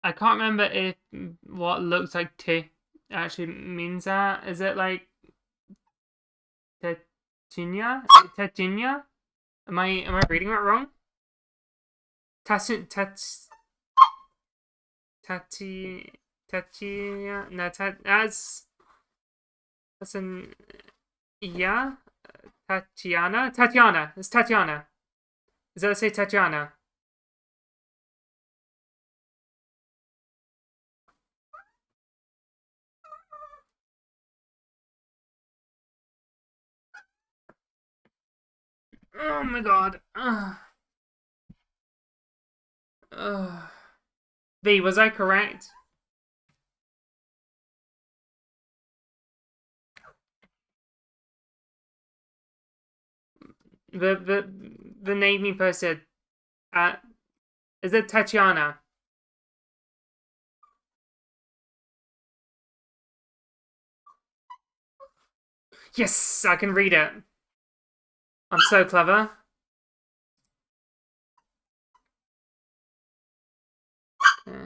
I can't remember if what looks like T actually means that. Is it like Tetinia? Tetinia? Am I reading that wrong? Tatiana? No, that's an yeah. Tatiana. Tatiana. It's Tatiana. Is that say Tatiana? Oh my god. V, was I correct? The name you posted. Is it Tatiana? Yes, I can read it. I'm so clever. Okay.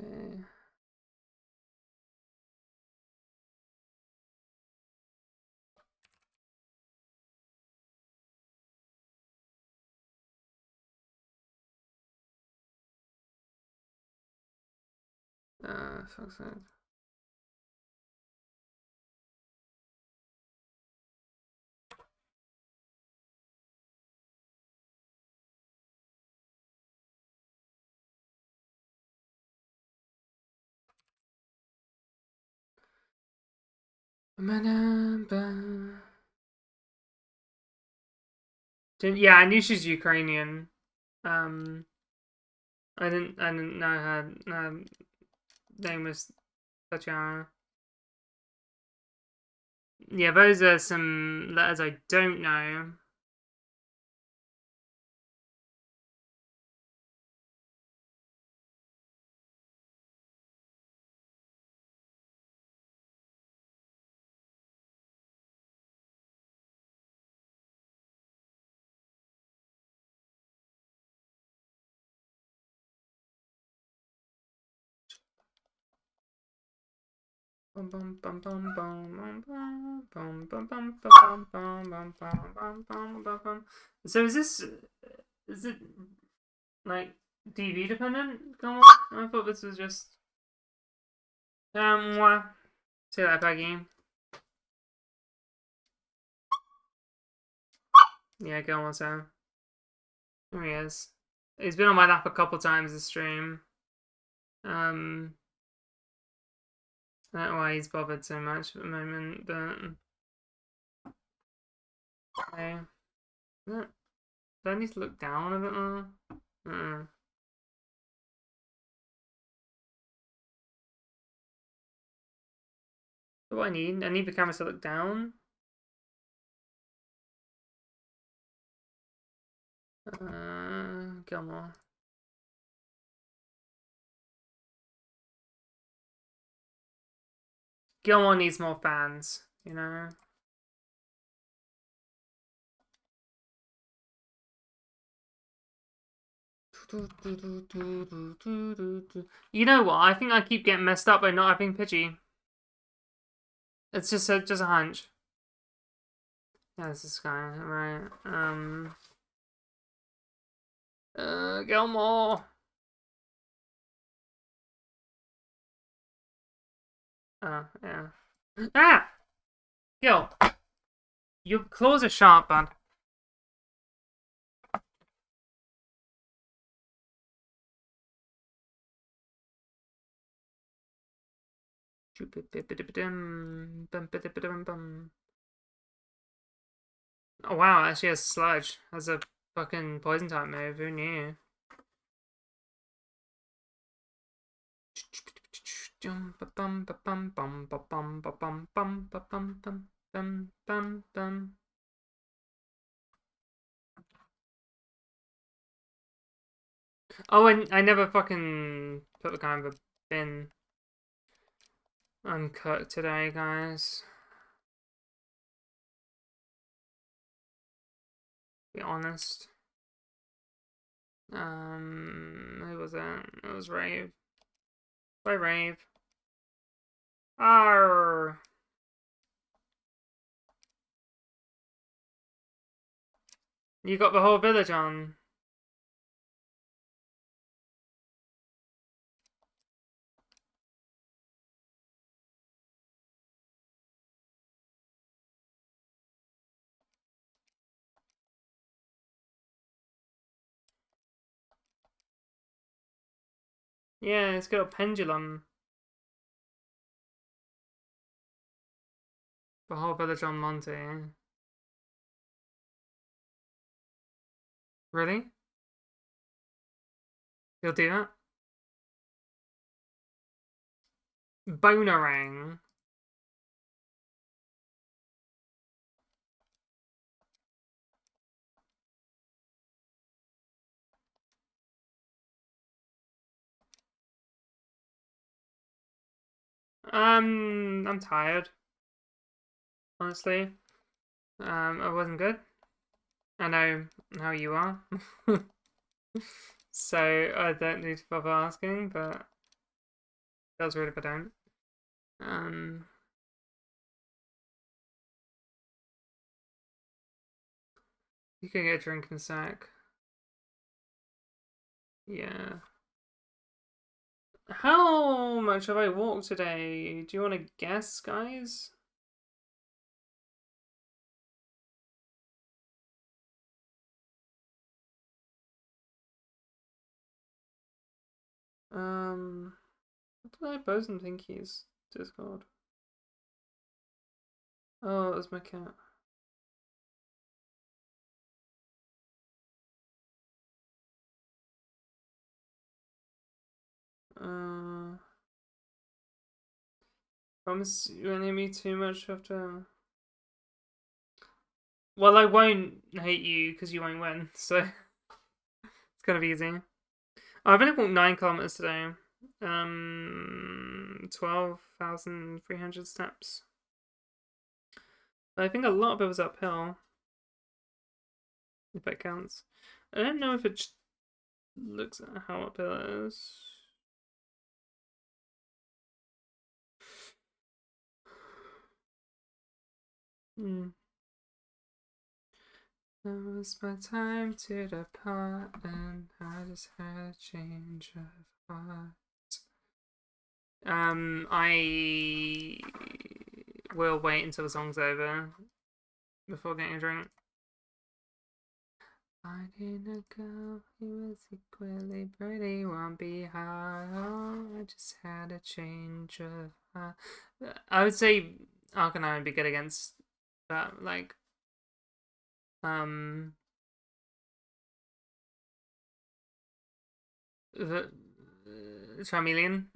Okay. Fuck's sake. Yeah, I knew she's Ukrainian. I didn't know her name was Tatiana. Yeah, those are some letters I don't know. So is it like DV dependent? Come on. I thought this was just. See that Peggy. Yeah, go on, so. There he is. He's been on my lap a couple times this stream. I don't know why he's bothered so much at the moment, but. Okay. Do I need to look down a bit more? What do I need? I need the camera to look down. Gilmore. Gilmore needs more fans, you know? You know what? I think I keep getting messed up by not having Pidgey. It's just a hunch. Yeah, it's this guy, right? Gilmore. Oh, yeah. Ah! Gil! Your claws are sharp, bud. Oh wow, actually has Sludge. Has a fucking poison type move, who knew? Oh, and I never fucking put the guy in the bin. Uncooked today, guys. Be honest. Who was that? It was Rave. Bye, Rave. Arr! You got the whole village on. Yeah, it's got a pendulum. The whole village on Monty. Really? You'll do that? Bonerang. I'm tired. Honestly. I wasn't good. I know how you are. So I don't need to bother asking, but feels weird if I don't. You can get a drink in a sec. Yeah. How much have I walked today? Do you want to guess, guys? What did I boson think he's Discord? Oh, it was my cat. Promise you won't hate me too much after. Well, I won't hate you because you won't win, so it's kind of easy. Oh, I've only walked 9 kilometers today. 12,300 steps. I think a lot of it was uphill, if that counts. I don't know if it looks at how uphill it is. It was my time to depart, and I just had a change of heart. I will wait until the song's over before getting a drink. I didn't go, he was equally pretty, won't be hard. Oh, I just had a change of heart. I would say Arcanine would be good against that, like, um, the Charmeleon.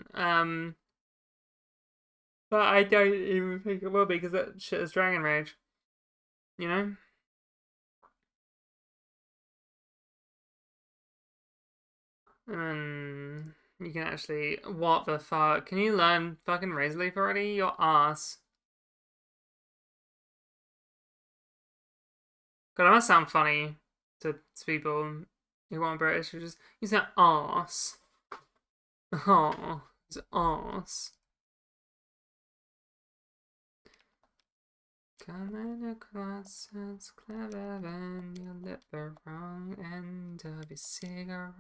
But I don't even think it will be because that shit is Dragon Rage. You know? And you can actually. What the fuck? Can you learn fucking Razor Leaf already? Your ass. God, that must sound funny to people who aren't British who just use that ass. Oh, it's ass. Coming across as clever when you lit the wrong end of your cigarette.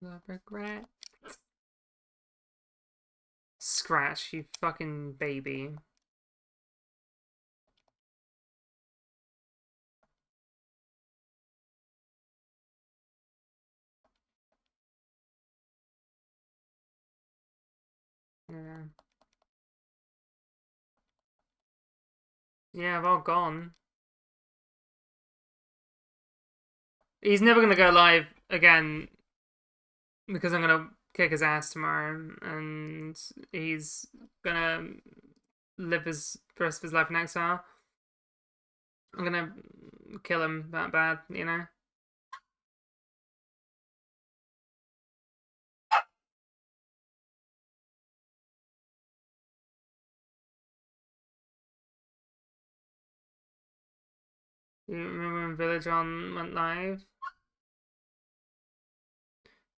The regret. Scratch, you fucking baby. Yeah. Yeah, they're all gone. He's never gonna go live again because I'm gonna kick his ass tomorrow, and he's gonna live his the rest of his life in exile. I'm gonna kill him that bad, you know. You remember when Village On went live?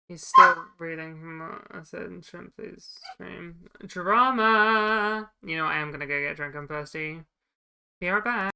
He's still reading from what I said. Shouldn't please stream drama. You know, I am gonna go get drunk. I'm thirsty. Be right back.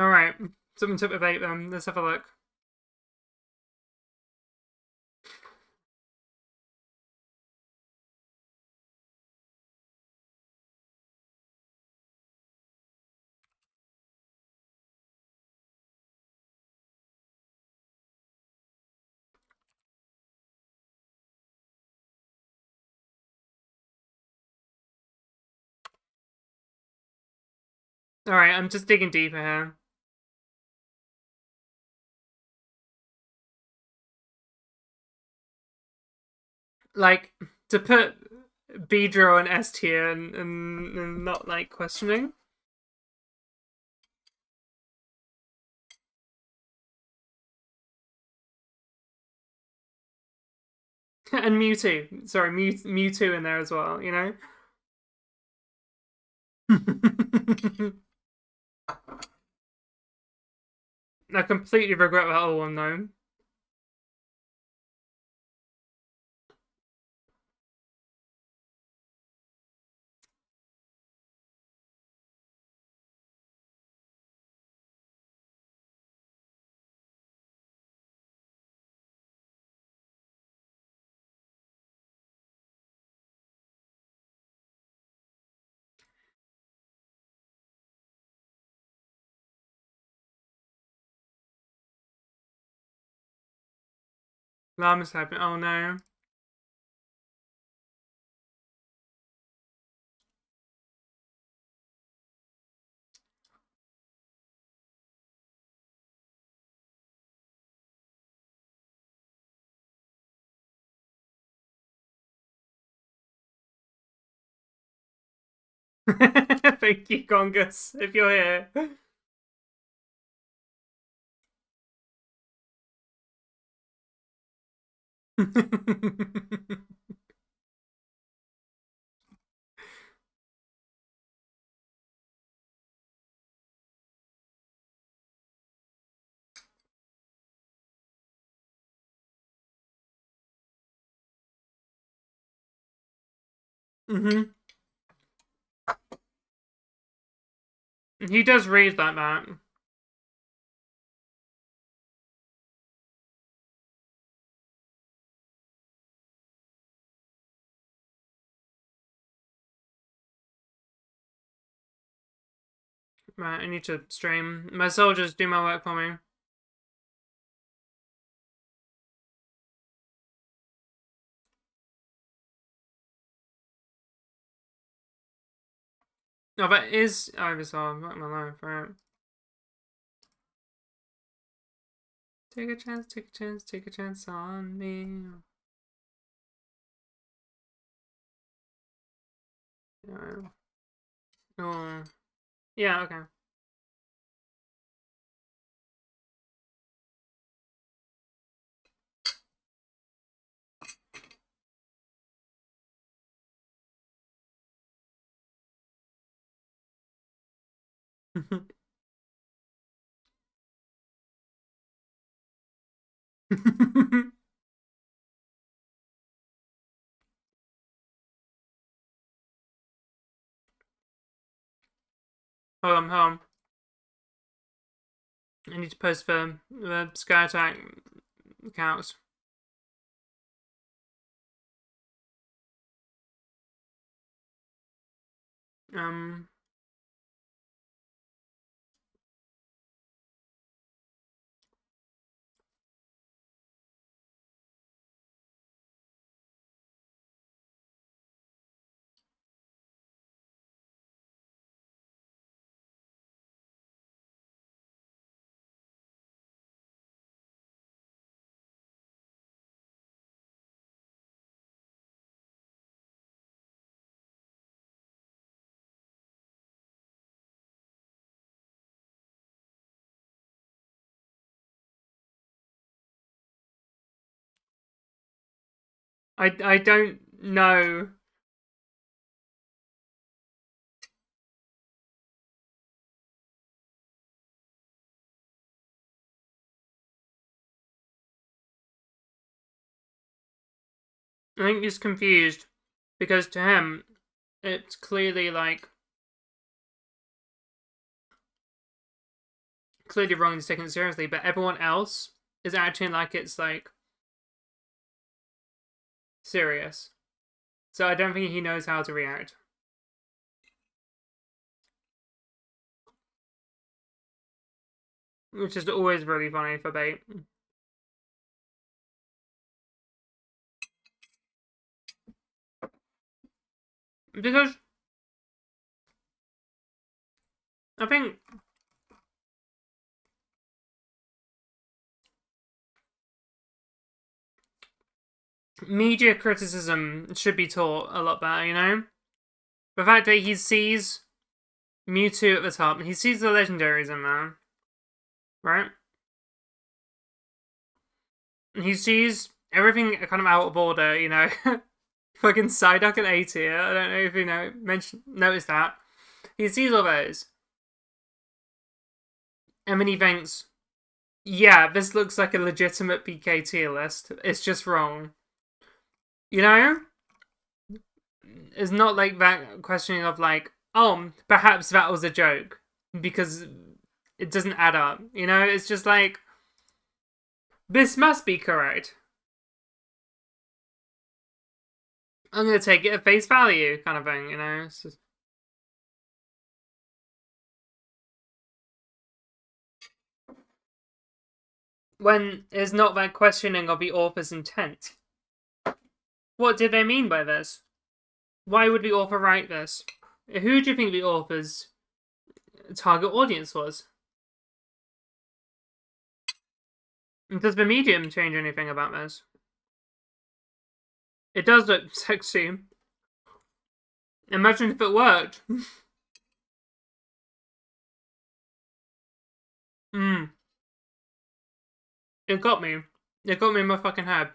Alright, someone took the bait then. Let's have a look. Alright, I'm just digging deeper here. Like, to put Beedrill and S tier and not, like, questioning. And Mewtwo. Sorry, Mewtwo in there as well, you know? I completely regret that other one, though. Llama's happening. Oh no. Thank you, Gongus, if you're here. Mm-hmm. He does read like that. Right, I need to stream. My soldiers do my work for me. No, but is Ivysaur. Fuck my life, right? Take a chance, take a chance, take a chance on me. Oh. Yeah, okay. Hold on. I need to post for the Sky Attack accounts. Um. I don't know. I think he's confused because to him, it's clearly like clearly wrong and he's taking it seriously, but everyone else is acting like it's like serious. So I don't think he knows how to react. Which is always really funny for bait. Because I think media criticism should be taught a lot better, you know? The fact that he sees Mewtwo at the top, he sees the legendaries in there, right? He sees everything kind of out of order, you know? Fucking Psyduck at A tier. I don't know if you noticed that. He sees all those. And then he thinks, yeah, this looks like a legitimate PK tier list. It's just wrong. You know? It's not like that questioning of like, oh, perhaps that was a joke. Because it doesn't add up. You know? It's just like, this must be correct. I'm gonna take it at face value, kind of thing, you know? It's just... When it's not that questioning of the author's intent. What did they mean by this? Why would the author write this? Who do you think the author's target audience was? Does the medium change anything about this? It does look sexy. Imagine if it worked. It got me. It got me in my fucking head.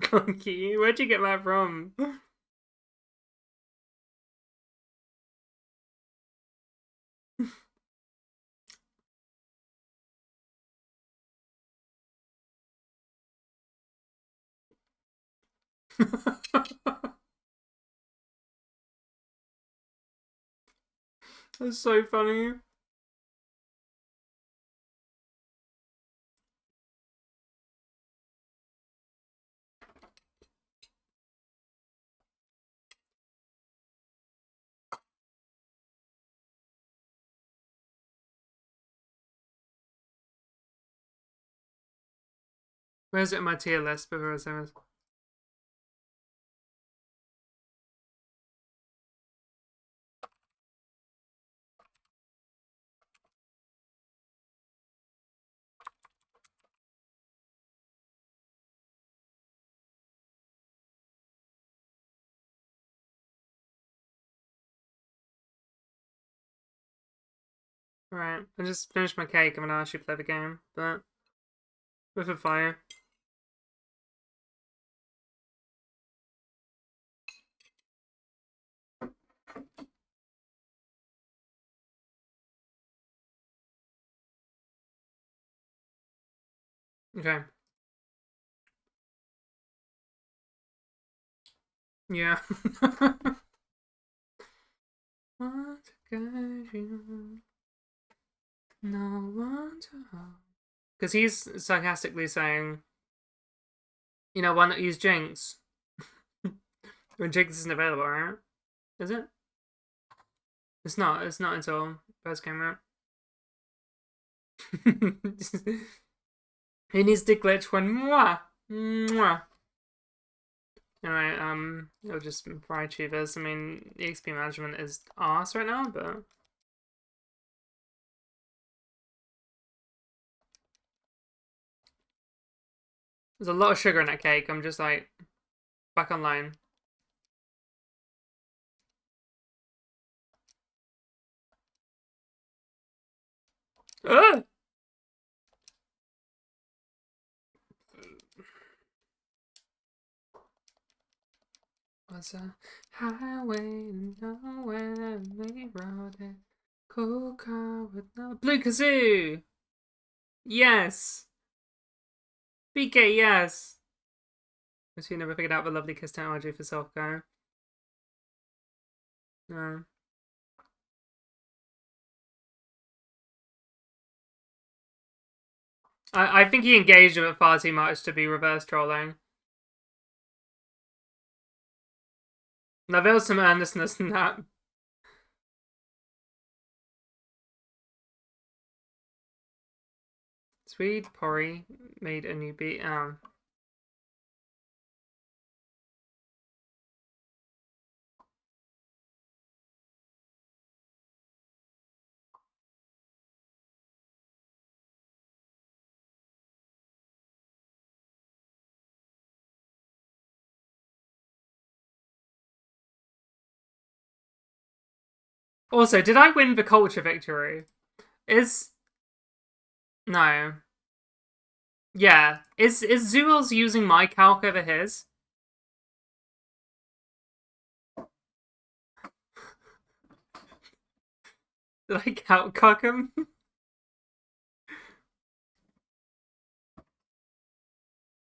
Conky, where'd you get that from? That's so funny. Where's it in my tier list before I say this? Right, I just finished my cake and then I actually play the game, but with a fire. Okay. Yeah. What could you? No one to help. Because he's sarcastically saying, you know, why not use Jinx? When Jinx isn't available, right? Is it? It's not. It's not until first came out. He needs to glitch when mwah. Mwah. Alright, I'll just fry achievers. I mean, EXP management is arse right now, but there's a lot of sugar in that cake. I'm just like back online. Ugh! Was a highway nowhere we rode it. Cool car with no blue kazoo. Yes. BK, yes. But she never figured out the lovely kiss technology for self-go. No. I think he engaged with it far too much to be reverse trolling. Now there was some earnestness in that. Sweet Pori made a new beat. Also, did I win the culture victory? No. Yeah. Is Zool's using my calc over his? Did I outcock him?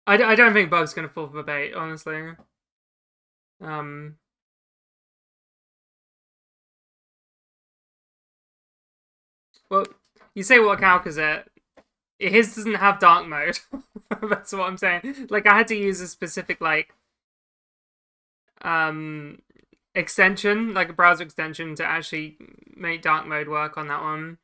I don't think Bug's gonna fall for the bait, honestly. Well, you say what calc is it? His doesn't have dark mode. That's what I'm saying. Like, I had to use a specific, like, extension, like a browser extension, to actually make dark mode work on that one.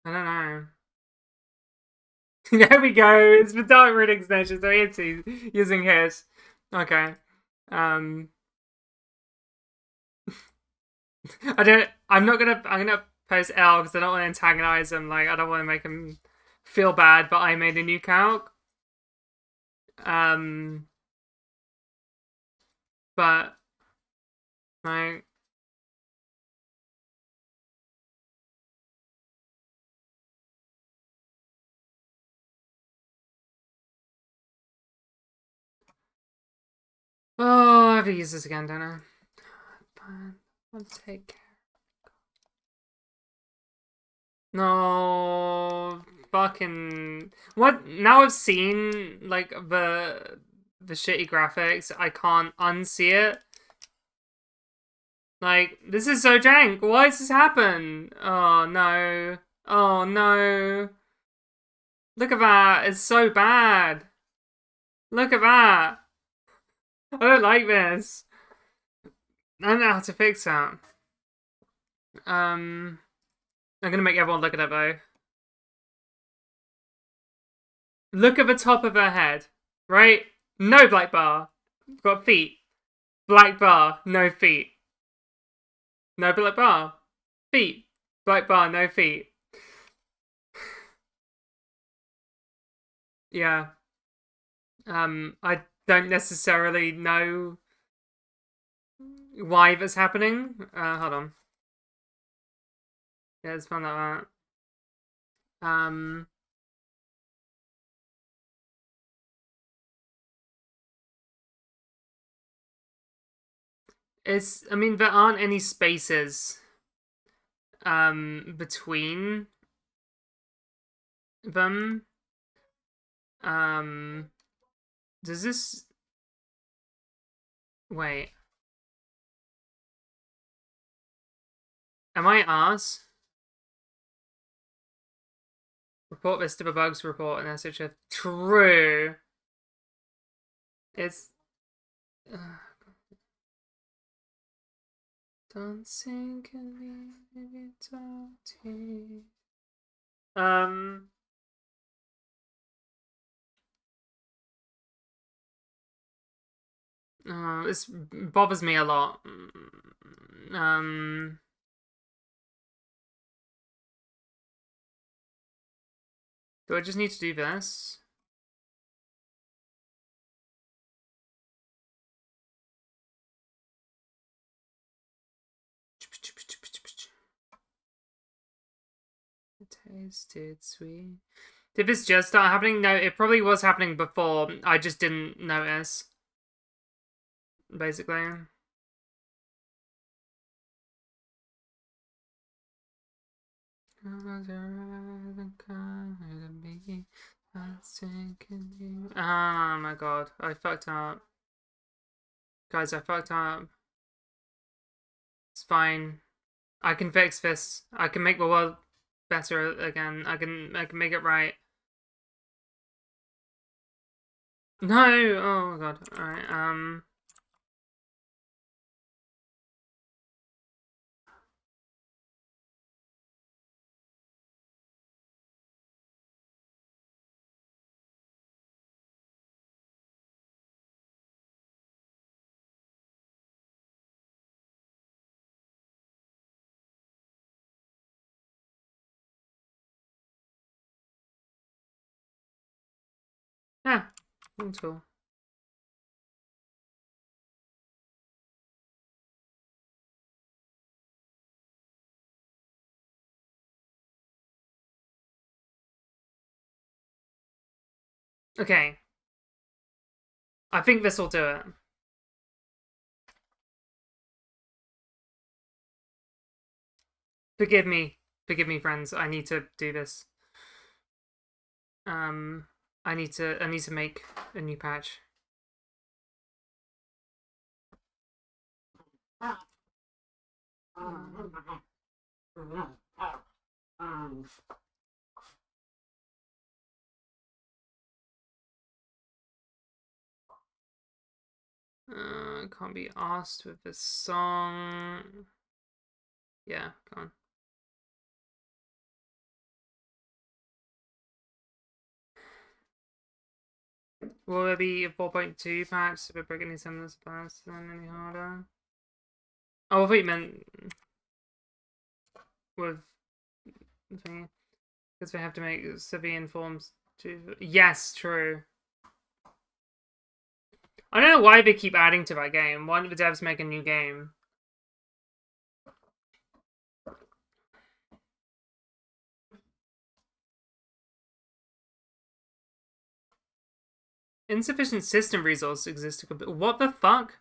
I don't know. There we go. It's the dark mode extension, so it's using his. Okay. I'm gonna post L because I don't want to antagonize him. Like, I don't want to make him feel bad, but I made a new calc. But like, oh, I have to use this again, don't I? Fine. I'll take care. No, fucking what? Now I've seen like the shitty graphics. I can't unsee it. Like, this is so jank. Why does this happen? Oh no. Oh no. Look at that. It's so bad. Look at that. I don't like this. I don't know how to fix that. I'm gonna make everyone look at it though. Look at the top of her head. Right? No black bar. Got feet. Black bar. No feet. No black bar. Feet. Black bar. No feet. Yeah. I don't necessarily know why that's happening. Hold on. Yeah, it's fun like that. I mean, there aren't any spaces between them. Does this wait? Am I arse? Report this to the bugs report and that's such true. It's dancing can be This bothers me a lot. Um, do I just need to do this? It tasted sweet. Did this just start happening? No, it probably was happening before. I just didn't notice. Basically. Oh my god, I fucked up. Guys, I fucked up. It's fine. I can fix this. I can make the world better again. I can make it right. No! Oh god. Alright, yeah. That's cool. Okay. I think this will do it. Forgive me. Forgive me, friends. I need to do this. Um, I need to make a new patch. Can't be asked with this song. Yeah, go on. Will there be a 4.2 patch if we're breaking any semblance past then any harder? Oh, I thought you meant with the thing. Because we have to make civilian forms too. Yes, true. I don't know why they keep adding to that game. Why don't the devs make a new game? Insufficient system resources exist to complete. What the fuck?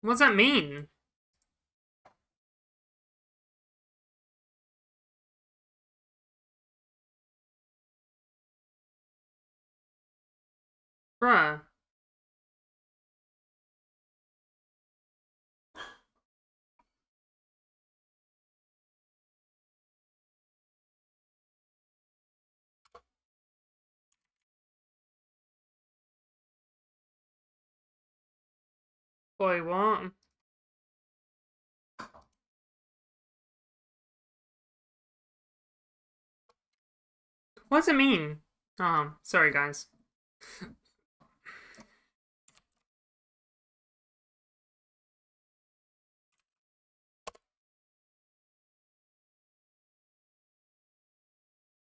What does that mean? Bruh. Boy, what? What does it mean? Oh, sorry guys.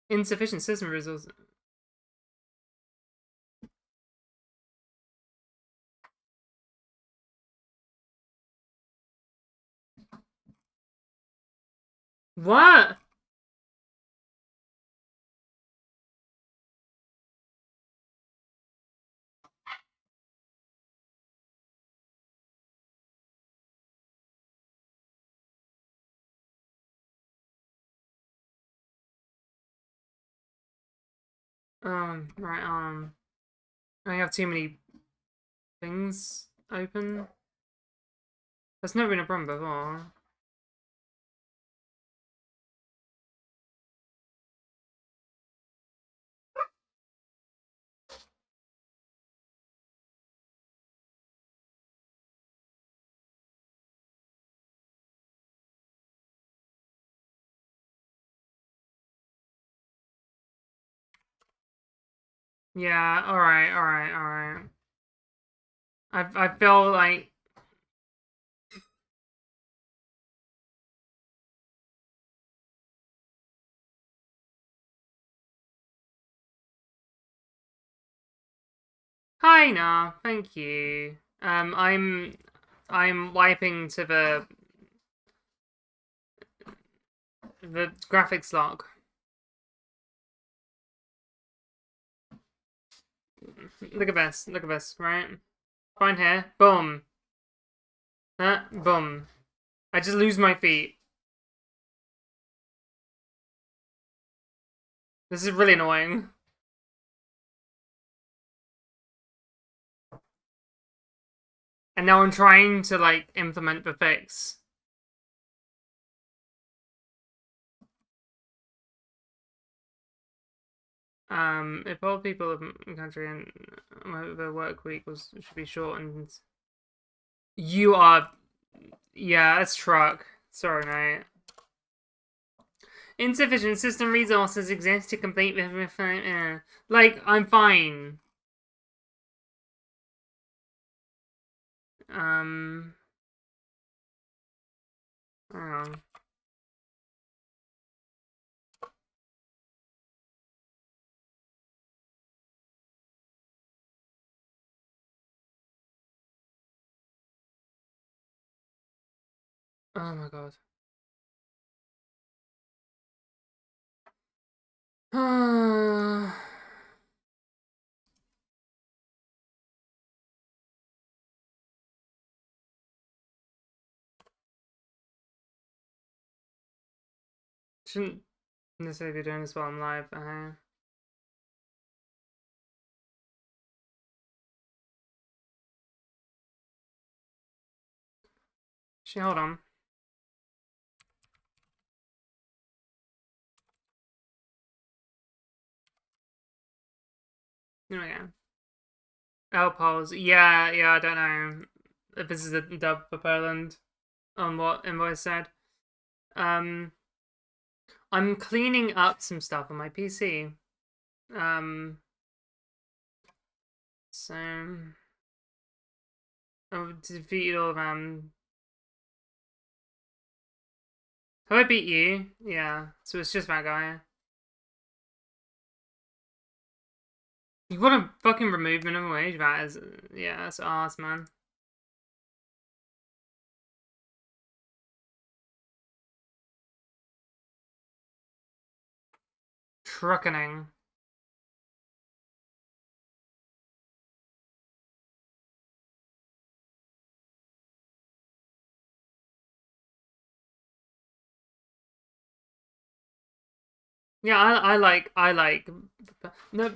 Insufficient system resources. What? Right, I have too many things open. That's never been a problem before. Yeah, alright. I feel like hi nah, thank you. I'm wiping to the graphics lock. Look at this, right? Fine here. Boom. Boom. I just lose my feet. This is really annoying. And now I'm trying to like implement the fix. If all people of the country and the work week should be shortened. You are, yeah, that's truck. Sorry, mate. Insufficient system resources exist to complete the like, I'm fine. Um, hang on. Oh my god. Shouldn't necessarily be doing this while I'm live. Hold on. There we go. Oh, pause. Yeah, I don't know if this is a dub for Poland on what Invoice said. I'm cleaning up some stuff on my PC. Um, so I've defeated all of them. Have I beat you? Yeah. So it's just that guy. You want to fucking remove minimum wage? That is, yeah, that's arse, man. Truckening. Yeah, I like. No,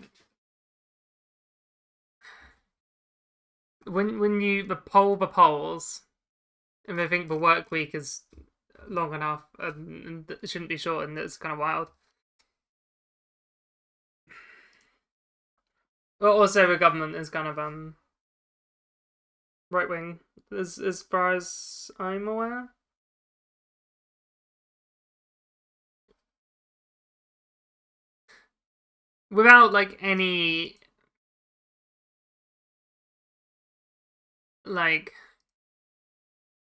when you poll the polls, and they think the work week is long enough and it shouldn't be shortened, it's kind of wild. But also, the government is kind of right wing, as far as I'm aware. Without like like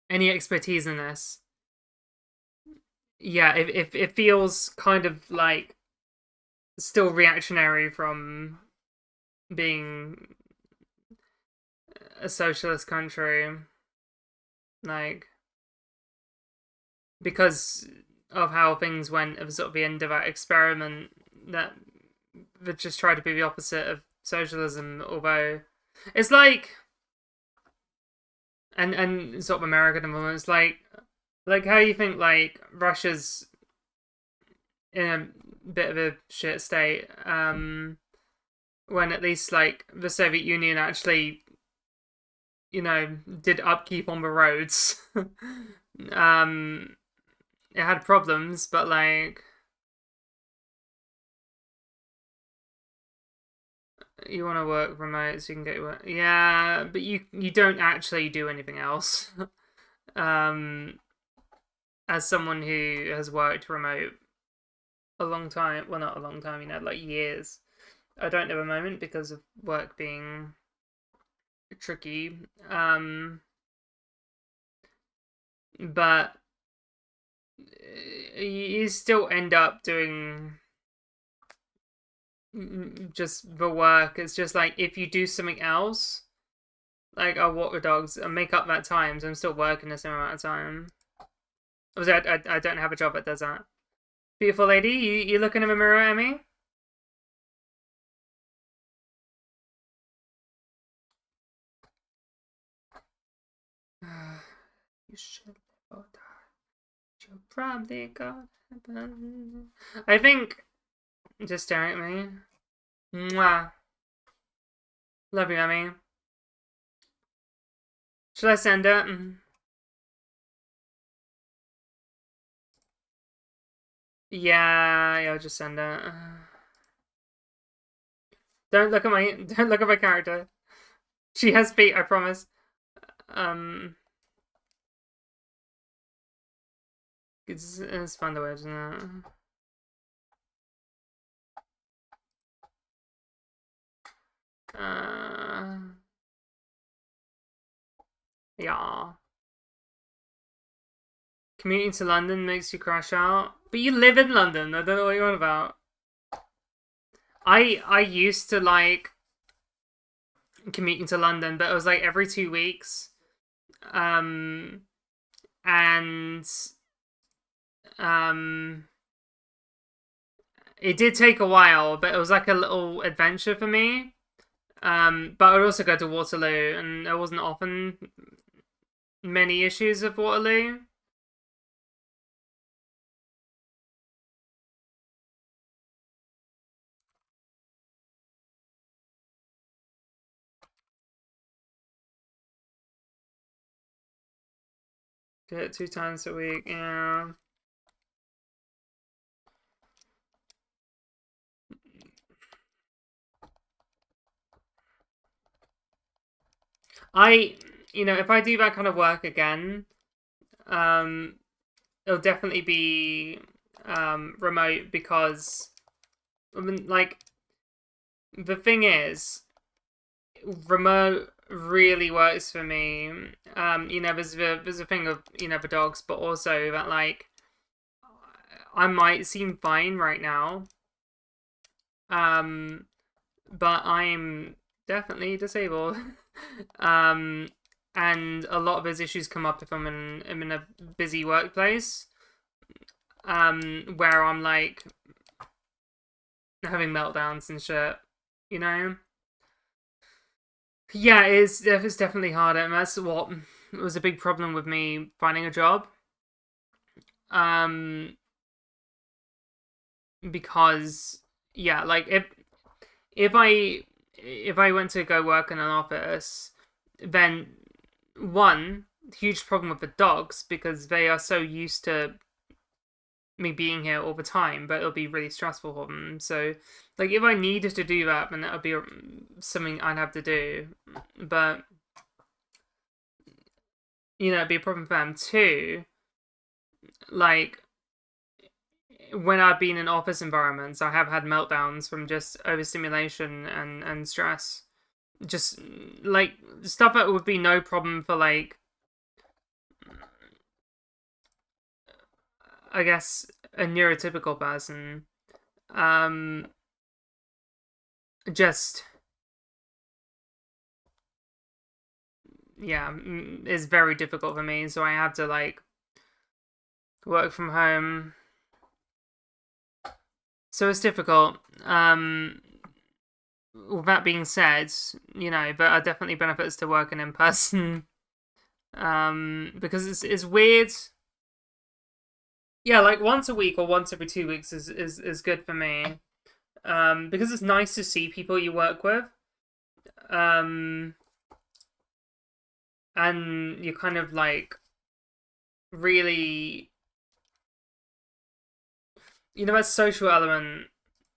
any expertise in this, yeah, it feels kind of like still reactionary from being a socialist country, like because of how things went at sort of the end of that experiment that they just tried to be the opposite of socialism, although it's like and sort of American and it's like how you think like Russia's in a bit of a shit state, when at least like the Soviet Union actually, did upkeep on the roads. um it had problems, but like you want to work remote so you can get work. Yeah, but you don't actually do anything else. um as someone who has worked remote a long time, well, not a long time, like years, I don't at the moment because of work being tricky. But you still end up doing just the work. It's just like if you do something else, like I'll walk the dogs and make up that time, so I'm still working the same amount of time. Obviously, I don't have a job that does that. Beautiful lady, you looking in the mirror at me? You should live or die. You probably got heaven. I think just staring at me. Mwah. Love you, Emmy. Should I send it? Yeah, I'll just send it. Don't look at my character. She has feet, I promise. It's fun the way, isn't it? Yeah. Commuting to London makes you crash out. But you live in London. I don't know what you're on about. I used to like commuting to London, but it was like every 2 weeks. And it did take a while, but it was like a little adventure for me. But I'd also go to Waterloo, and there wasn't often many issues with Waterloo. Do it 2 times a week, yeah. If I do that kind of work again, it'll definitely be remote because I mean, like the thing is, remote really works for me. There's a thing of the dogs, but also that like I might seem fine right now, but I'm definitely disabled. um, and a lot of those issues come up if I'm in a busy workplace, where I'm like having meltdowns and shit, you know? Yeah, it's definitely harder, and that's what was a big problem with me finding a job. Um, because yeah, like if I went to go work in an office, then one huge problem with the dogs because they are so used to me being here all the time, but it'll be really stressful for them. So, like, if I needed to do that, then that would be something I'd have to do. But it'd be a problem for them too. Like, when I've been in office environments, I have had meltdowns from just overstimulation and stress. Just like stuff that would be no problem for like I guess a neurotypical person. Um just yeah, is very difficult for me, so I have to like work from home. So it's difficult. With that being said, there are definitely benefits to working in person. Because it's weird. Yeah, like once a week or once every 2 weeks is good for me. Because it's nice to see people you work with. Um, and you kind of like really, that social element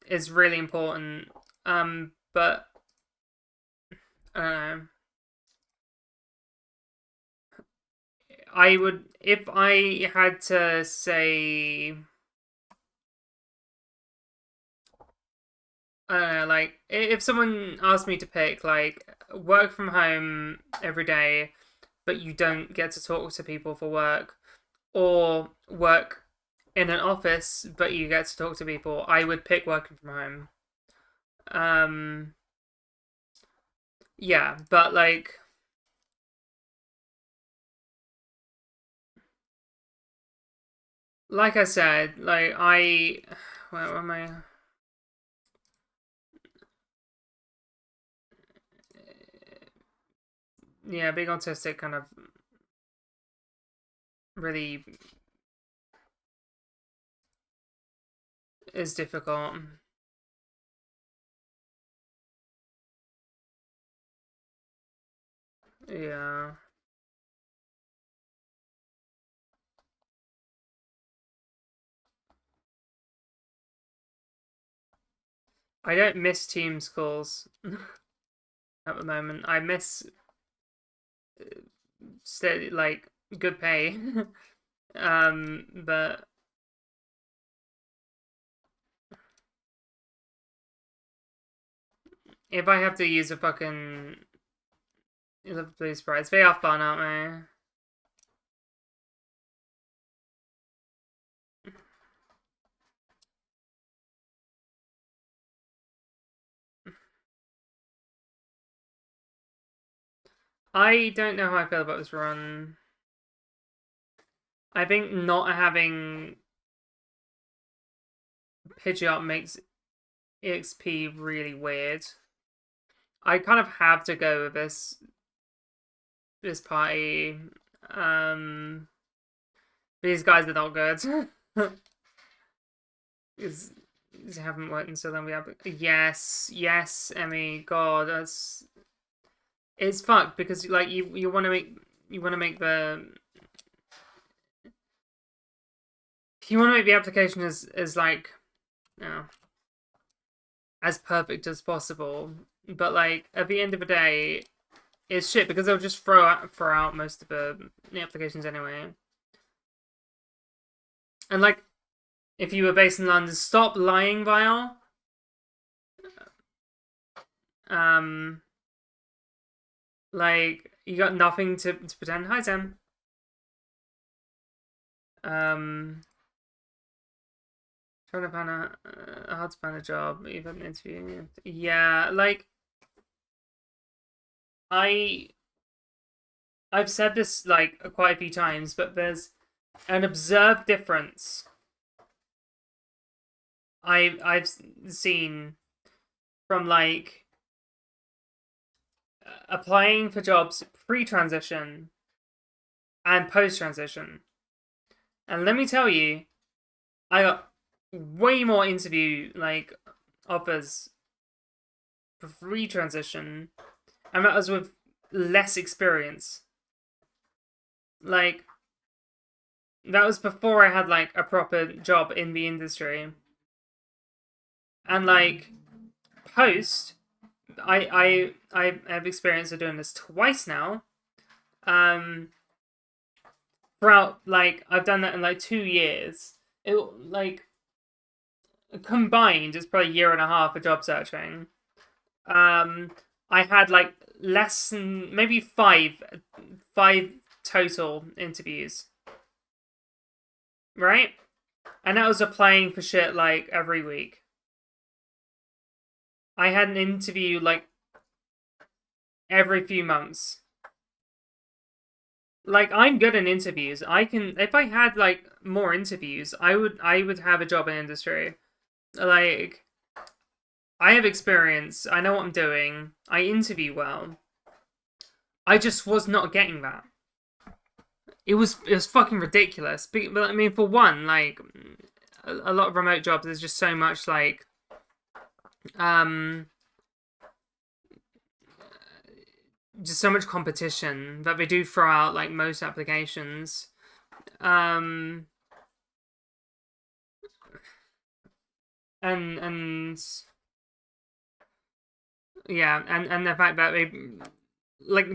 is really important. But I don't know. I would if I had to say I don't know, like if someone asked me to pick like work from home every day, but you don't get to talk to people for work, or work in an office but you get to talk to people, I would pick working from home. Um, yeah, but like I said, like where am I? Yeah, being autistic kind of really is difficult. Yeah. I don't miss Teams calls at the moment. I miss steady, like good pay. But if I have to use a fucking Blue Sprites, they are fun, aren't they? I don't know how I feel about this run. I think not having Pidgeot makes EXP really weird. I kind of have to go with this party. Um, these guys are not good. Is haven't worked until then. We have yes, Emmy. God, that's it's fucked because like you want to make the you want to make the application as like you know as perfect as possible, but like at the end of the day, it's shit because they'll just throw out most of the applications anyway. And like, if you were based in London, stop lying, Vial. Um, like you got nothing to pretend. Hi, Sam. Um, trying to find hard to find a job. You've had an interview. Yeah, like I I've said this like quite a few times, but there's an observed difference I've seen from like applying for jobs pre-transition and post-transition. And let me tell you, I got way more interview like offers for pre-transition, and that was with less experience. Like that was before I had like a proper job in the industry. And like post, I have experience of doing this twice now. Um, throughout like I've done that in like 2 years. It like combined it's probably a year and a half of job searching. Um, I had like less than maybe five total interviews, right? And that was applying for shit like every week. I had an interview like every few months. Like I'm good in interviews. I can if I had like more interviews, I would have a job in industry. Like I have experience. I know what I'm doing. I interview well. I just was not getting that. It was fucking ridiculous. But I mean, for one, like a lot of remote jobs, there's just so much like um just so much competition that they do throw out like most applications. Um and yeah, and the fact that they like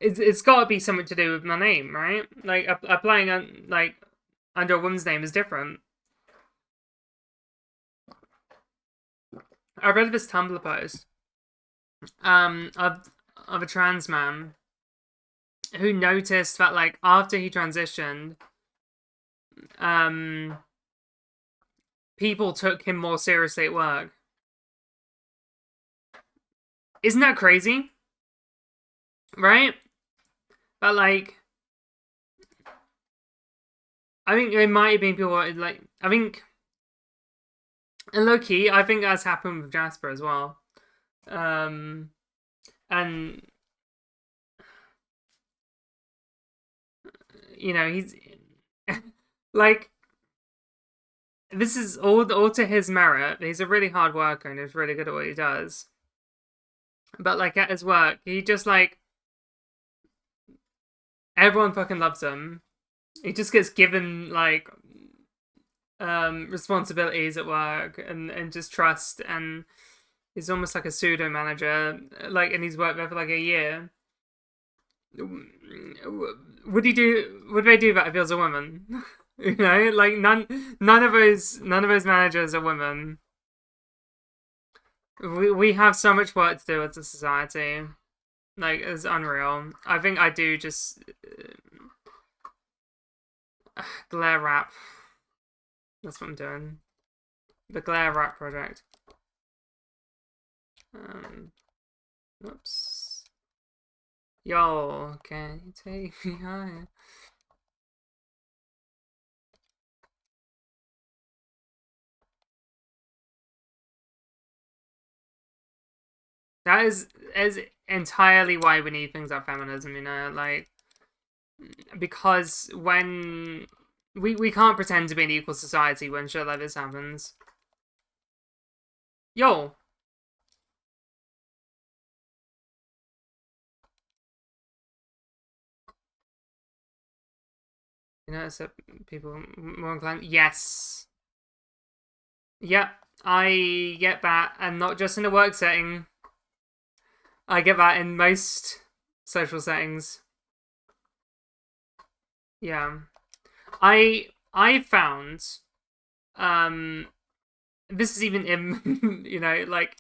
it's got to be something to do with my name, right? Like applying on like under a woman's name is different. I read this Tumblr post of a trans man who noticed that like after he transitioned, people took him more seriously at work. Isn't that crazy? Right? But like, I think it might have been people like, I think, and low key, I think that's happened with Jasper as well. And you know, he's like, this is all to his merit. He's a really hard worker and he's really good at what he does. But like at his work, he just like everyone fucking loves him. He just gets given like responsibilities at work and just trust, and he's almost like a pseudo manager. Like, and he's worked there for like a year. Would they do that if he was a woman? You know, like none of those managers are women. We have so much work to do as a society. Like, it's unreal. I think I do just glare rap. That's what I'm doing. The glare rap project. Whoops. Yo, can you take me higher? That is entirely why we need things like feminism, you know, like, because when we can't pretend to be an equal society when shit like this happens. Yo. You know, so people more inclined. Yes. Yep, I get that, and not just in a work setting. I get that in most social settings. Yeah. I found this is even in you know, like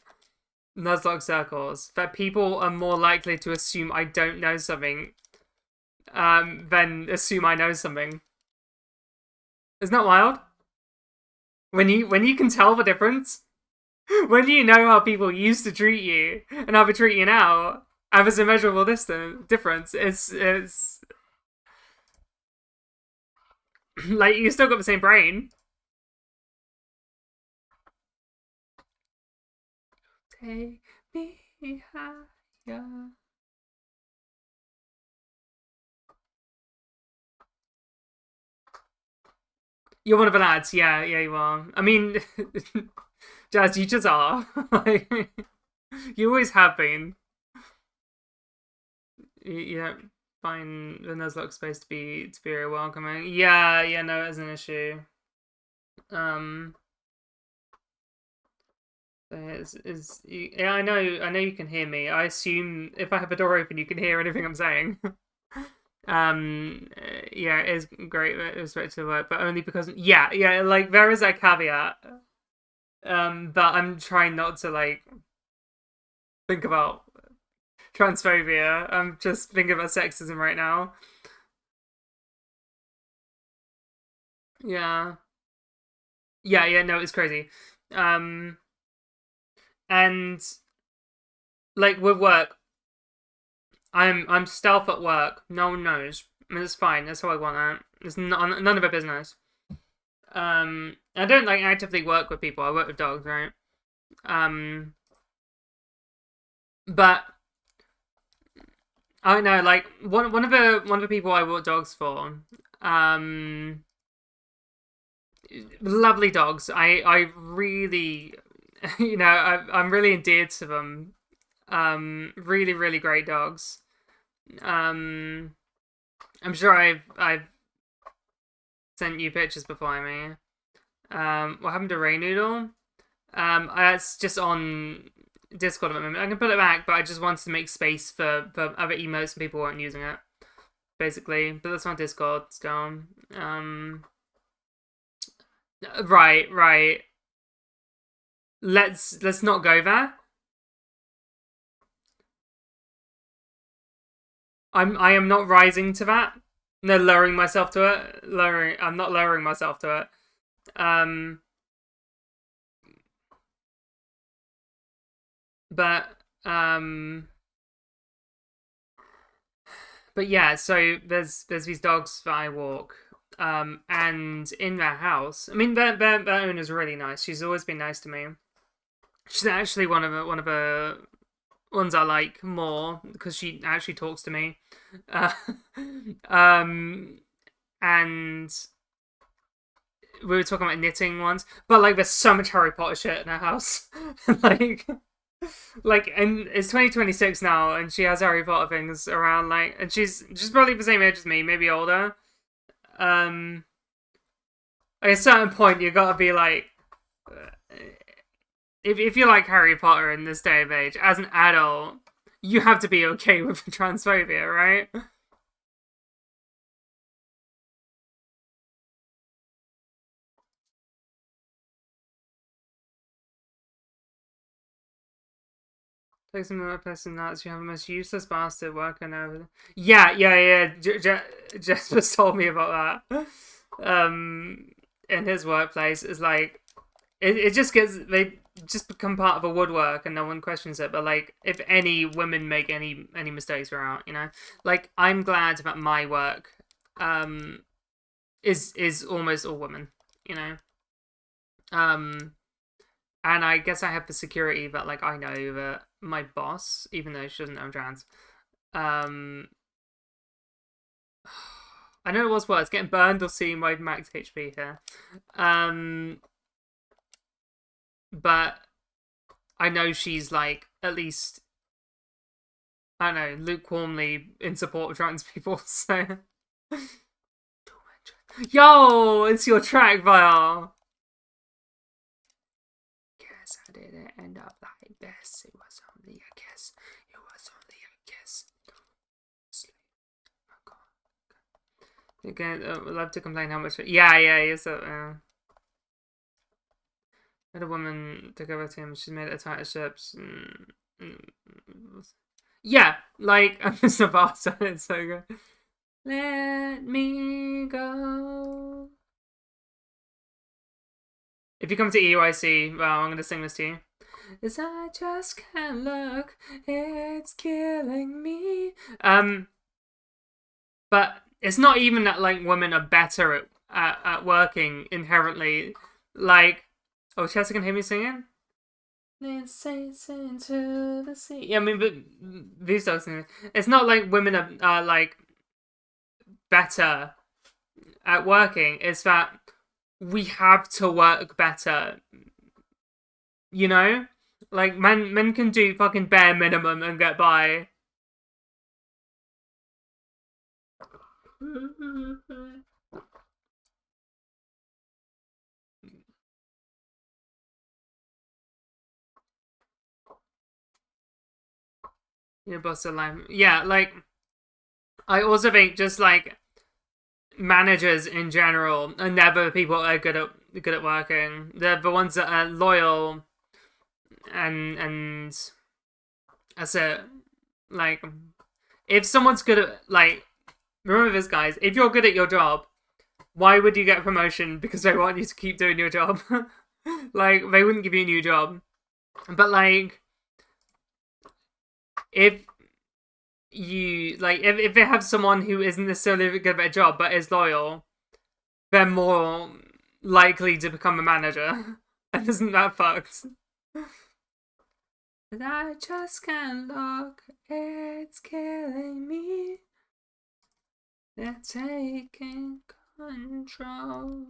Nuzlocke circles, that people are more likely to assume I don't know something than assume I know something. Isn't that wild? When you can tell the difference, when you know how people used to treat you and how they treat you now, and there's a measurable difference. It's like you still got the same brain. Take me higher. You're one of the lads, yeah, you are. I mean, Jazz, you just are. Like, you always have been. You don't find the Nuzlocke space to be very welcoming. Yeah, no, it's an issue. Yeah, I know you can hear me. I assume if I have the door open, you can hear anything I'm saying. Yeah, it is great with respect to work, but only because yeah, like there is that caveat. But I'm trying not to like think about transphobia. I'm just thinking about sexism right now. Yeah. Yeah, no, it's crazy. And like with work, I'm stealth at work. No one knows. I mean, it's fine. That's how I want it. It's none of their business. I don't like actively work with people. I work with dogs, right? But I don't know, like one of the people I walk dogs for, lovely dogs. I really, you know, I'm really endeared to them. Really great dogs. I'm sure I've sent you pictures before. I mean, what happened to Ray Noodle? It's just on Discord at the moment. I can put it back, but I just wanted to make space for other emotes and people weren't using it, basically. But that's on Discord still. Right. let's not go there. I am not rising to that. No, lowering myself to it. I'm not lowering myself to it. But but yeah, so there's these dogs that I walk. And in their house, I mean, their owner's really nice. She's always been nice to me. She's actually one of the ones I like more because she actually talks to me. Uh, um, and we were talking about knitting once, but like, there's so much Harry Potter shit in her house, like. And it's 2026 now, and she has Harry Potter things around, like, and she's probably the same age as me, maybe older. Um, at a certain point, you gotta be like, if you like Harry Potter in this day of age, as an adult, you have to be okay with transphobia, right? Like some other person nuts, you have the most useless bastard working over. Yeah. Jesper told me about that. In his workplace is like it just gets they just become part of a woodwork and no one questions it. But like, if any women make any mistakes, we're out. Like, I'm glad that my work is almost all women. You know. Um, And I guess I have the security that, like, I know that my boss, even though she doesn't know I'm trans, um, I know it was worse, getting burned or seeing my max HP here. But I know she's, like, at least, I don't know, lukewarmly in support of trans people, so. Yo, it's your track, Vial. Guess I didn't end up like this. It was only a kiss. It was only a kiss. Sleep. Oh god. Again, love to complain how much. Yeah. Yes. Had a woman took over to him. She's made it a tighter ships. Yeah, like, I'm just a bastard. It's so good. Let me go. If you come to EUIC, well, I'm gonna sing this to you. As I just can't look, it's killing me. But it's not even that, like, women are better at working inherently. Like, oh, Chester can hear me singing. Into the sea. Yeah, I mean, but these dogs. It's not like women are like better at working. It's that we have to work better. You know, like, men can do fucking bare minimum and get by. Yeah, boss line. Yeah, like, I also think just like managers in general are never people that are good at working. They're the ones that are loyal and that's it. Like, if someone's good at, like, remember this, guys, if you're good at your job, why would you get a promotion? Because they want you to keep doing your job. Like, they wouldn't give you a new job. But like, if if they have someone who isn't necessarily good at a job but is loyal, they're more likely to become a manager. And isn't that fucked? But I just can't look, it's killing me. They're taking control.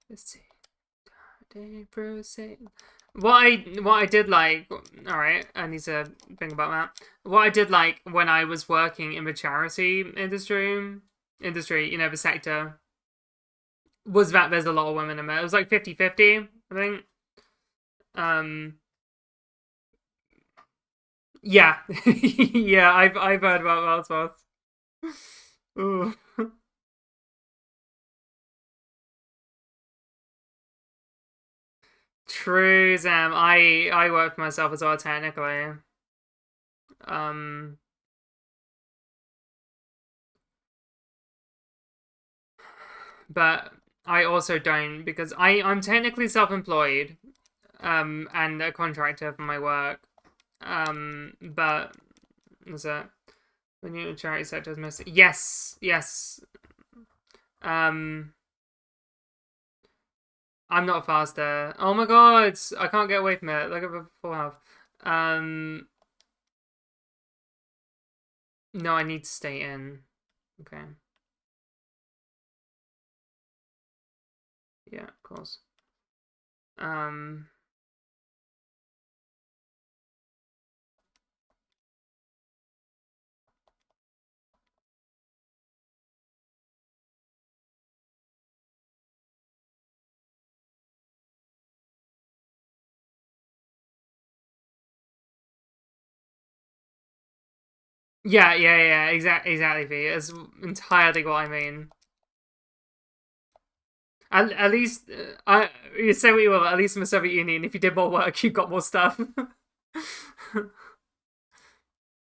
Let's see. What I did like, all right, I need to think about that. What I did like when I was working in the charity industry, the sector, was that there's a lot of women in there. It was like 50-50, I think. Yeah, yeah, I've heard about that as well. Ooh. True, Sam. I work for myself as well, technically. Um, but I also don't because I'm technically self-employed, and a contractor for my work. But is that the new charity sector is missing? Yes, yes. Um, I'm not faster. Oh my god, I can't get away from it. Look at the full health. Um, no, I need to stay in. Okay. Yeah, of course. Um, yeah. Exactly. V. That's entirely what I mean. At least, you say what you will. At least in the Soviet Union, if you did more work, you got more stuff.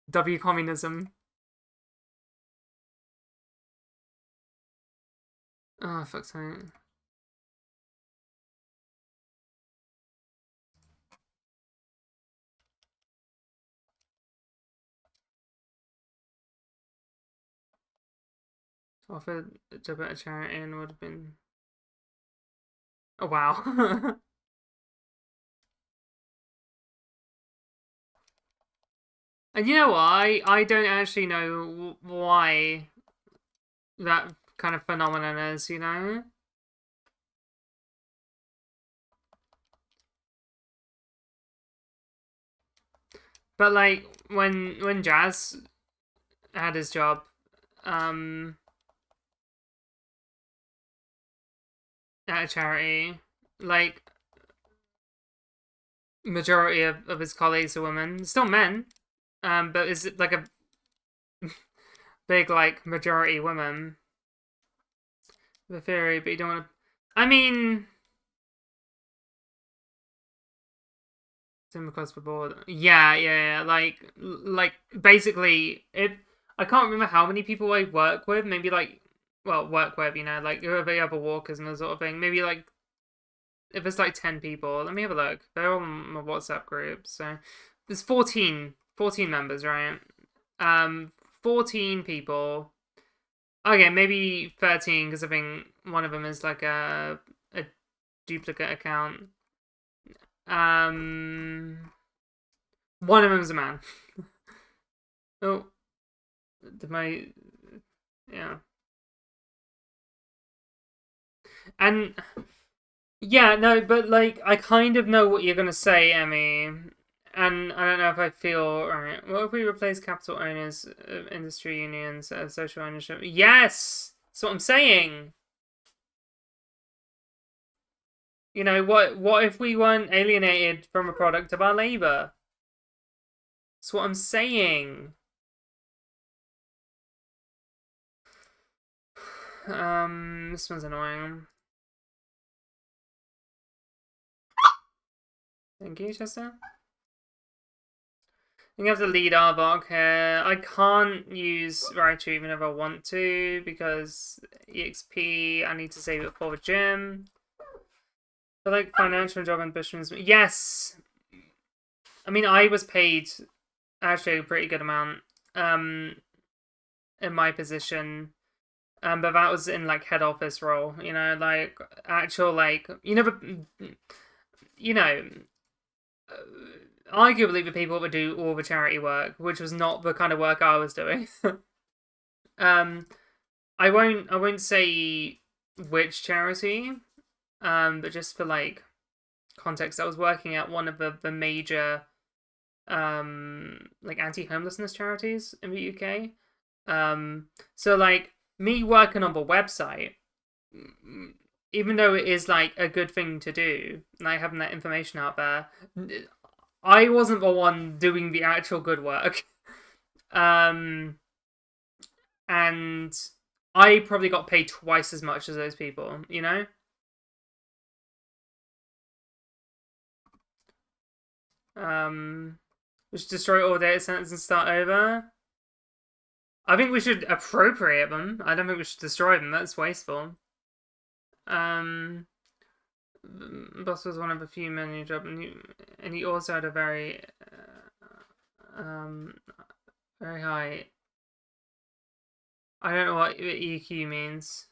W communism. Oh fuck's sake. Offered a job at a charity and would have been. Oh wow. And you know what? I don't actually know why that kind of phenomenon is. You know. But like when Jazz had his job, um, at a charity, like majority of his colleagues are women, still men, but is it like a big like majority women? The theory, but you don't want to. I mean, across the board. Yeah. Like basically, if I can't remember how many people I work with, maybe like, well, work with, you know, like the other walkers and that sort of thing. Maybe like if it's like 10 people, let me have a look. They're all in my WhatsApp group, so there's 14 members, right? Um, 14 people. Okay, maybe 13 because I think one of them is like a duplicate account. Um, one of them is a man. Oh, did my yeah, and yeah, no, but like I kind of know what you're gonna say, Emmy, and I don't know if I feel alright. What if we replace capital owners, industry unions, social ownership? Yes, that's what I'm saying. You know what? What if we weren't alienated from a product of our labor? That's what I'm saying. This one's annoying. Thank you, Chester. You have the lead Arbok here. I can't use Raichu even if I want to because EXP, I need to save it for the gym. But like financial job ambitions, yes. I mean, I was paid actually a pretty good amount in my position. But that was in like head office role, you know, like actual like you know, arguably the people that would do all the charity work, which was not the kind of work I was doing. um, I won't say which charity, but just for like context, I was working at one of the major like anti-homelessness charities in the UK. So like me working on the website, even though it is like a good thing to do, like having that information out there, I wasn't the one doing the actual good work. Um, and I probably got paid twice as much as those people, you know? We should destroy all data centers and start over. I think we should appropriate them. I don't think we should destroy them. That's wasteful. Boss was one of a few men who job, and he also had a very, very high. I don't know what EQ means.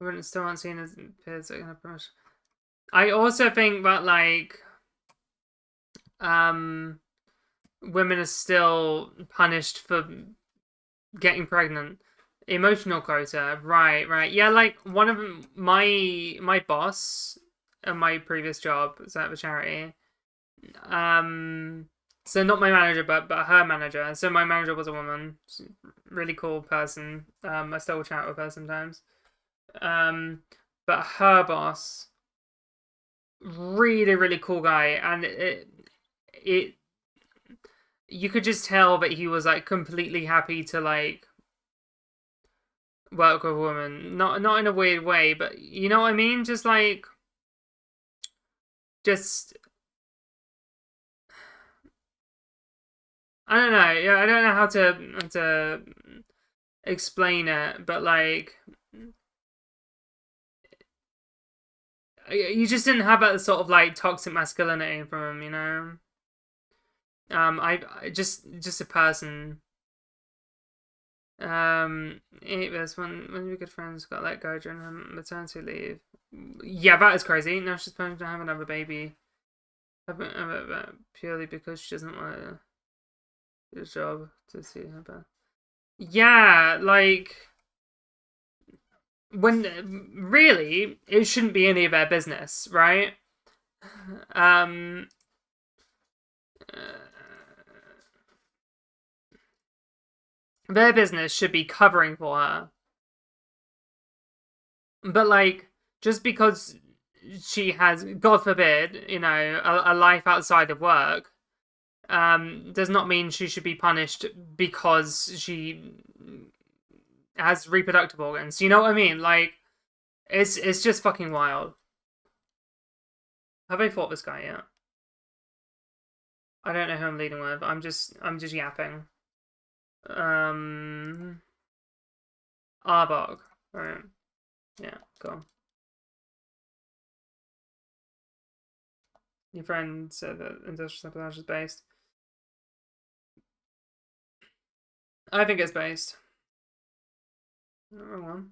We still aren't seen as peers that can have promotion. I also think that like, women are still punished for getting pregnant. Emotional quota, right. Yeah, like one of my boss at my previous job was at the charity. So not my manager, but her manager. So my manager was a woman, really cool person. I still chat with her sometimes. But her boss, really cool guy, and it you could just tell that he was like completely happy to like work with a woman. Not in a weird way, but you know what I mean? Just like just I don't know. Yeah, I don't know how to explain it, but like you just didn't have that sort of like toxic masculinity from him, you know. I just a person. This one of your good friends got let go during her maternity leave. Yeah, that is crazy. Now she's planning to have another baby, purely because she doesn't want to do a job to see her back. Yeah, like when really it shouldn't be any of their business, right? Um, their business should be covering for her, but like just because she has, God forbid, you know, a life outside of work, does not mean she should be punished because she has reproductive organs. You know what I mean? Like, it's just fucking wild. Have I fought this guy yet? I don't know who I'm leading with. I'm just yapping. Arbok. Right. Yeah, cool. Your friend said that industrial sabotage is based. I think it's based. Not wrong one.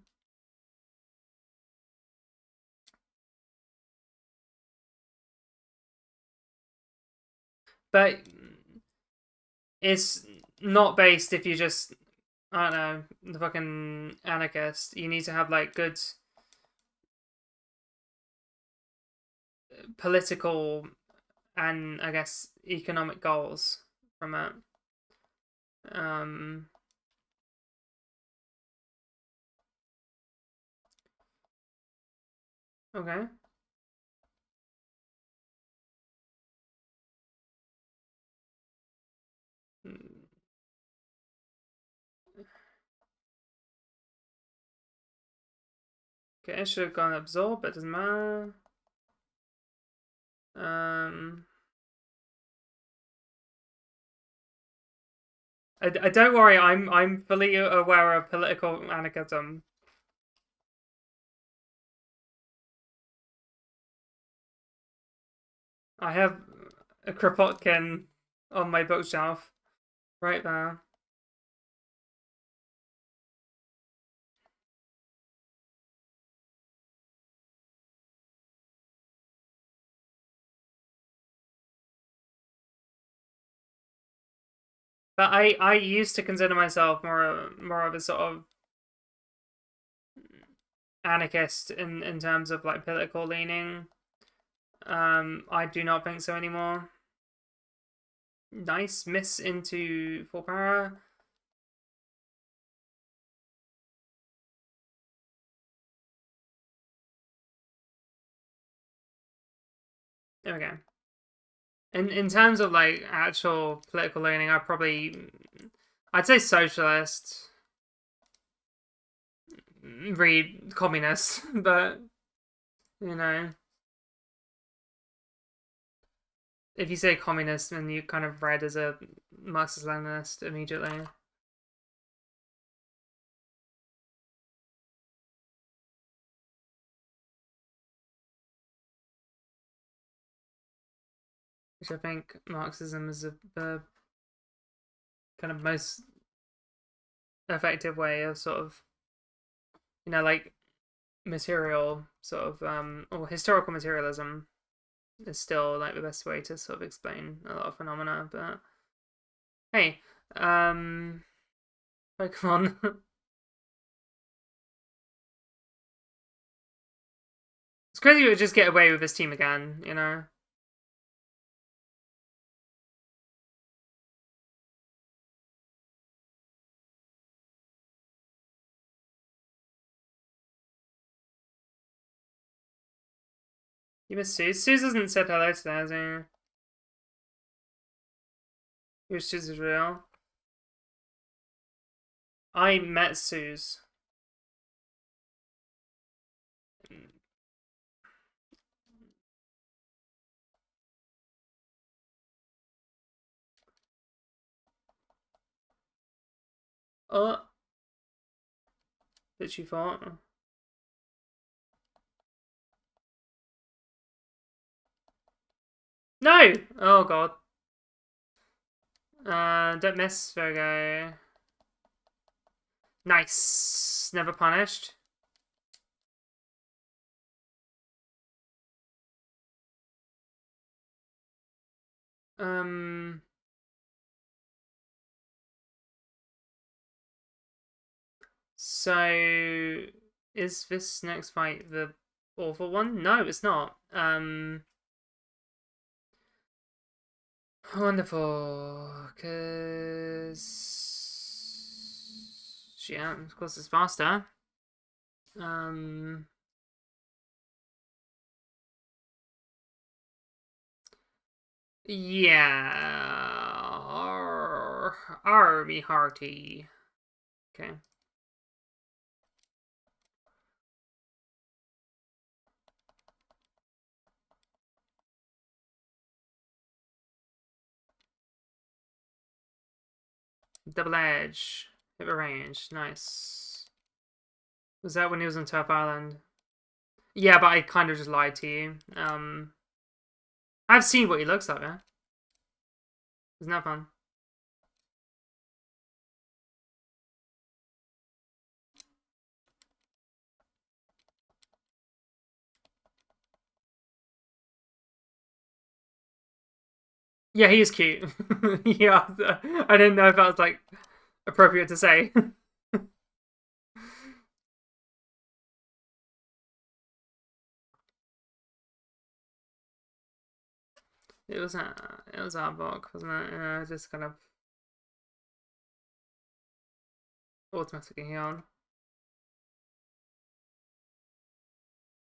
But it's not based if you just, I don't know, the fucking anarchist. You need to have like good political and I guess economic goals from it. Um, okay. Okay, I should have gone absorb, but it doesn't matter. I don't worry. I'm fully aware of political anarchism. I have a Kropotkin on my bookshelf right there. But I used to consider myself more of a sort of anarchist in terms of like political leaning. I do not think so anymore. Nice miss into full power. There we go. In terms of like actual political leaning, I'd say socialist, read communist, but you know. if you say communist, then you kind of read as a Marxist-Leninist immediately. Which I think Marxism is the kind of most effective way of sort of, like material sort of or historical materialism is still like the best way to sort of explain a lot of phenomena. But hey, Pokemon. It's crazy we would just get away with this team again, You missed Suze. Suze hasn't said hello today, has he? Your Suze is real. I met Suze. Oh, that you thought. No! Oh god. Don't miss, Virgo. Nice. Never punished. Um. So, is this next fight the awful one? No, it's not. Wonderful. Yeah, of course it's faster. Yeah. Army hearty. Okay. Double edge. Hit the range. Nice. Was that when he was on Turf Island? Yeah, but I kind of just lied to you. I've seen what he looks like, man. Isn't that fun? Yeah, he is cute. Yeah, I didn't know if that was like appropriate to say. It was our book, wasn't it? Just kind of automatically on.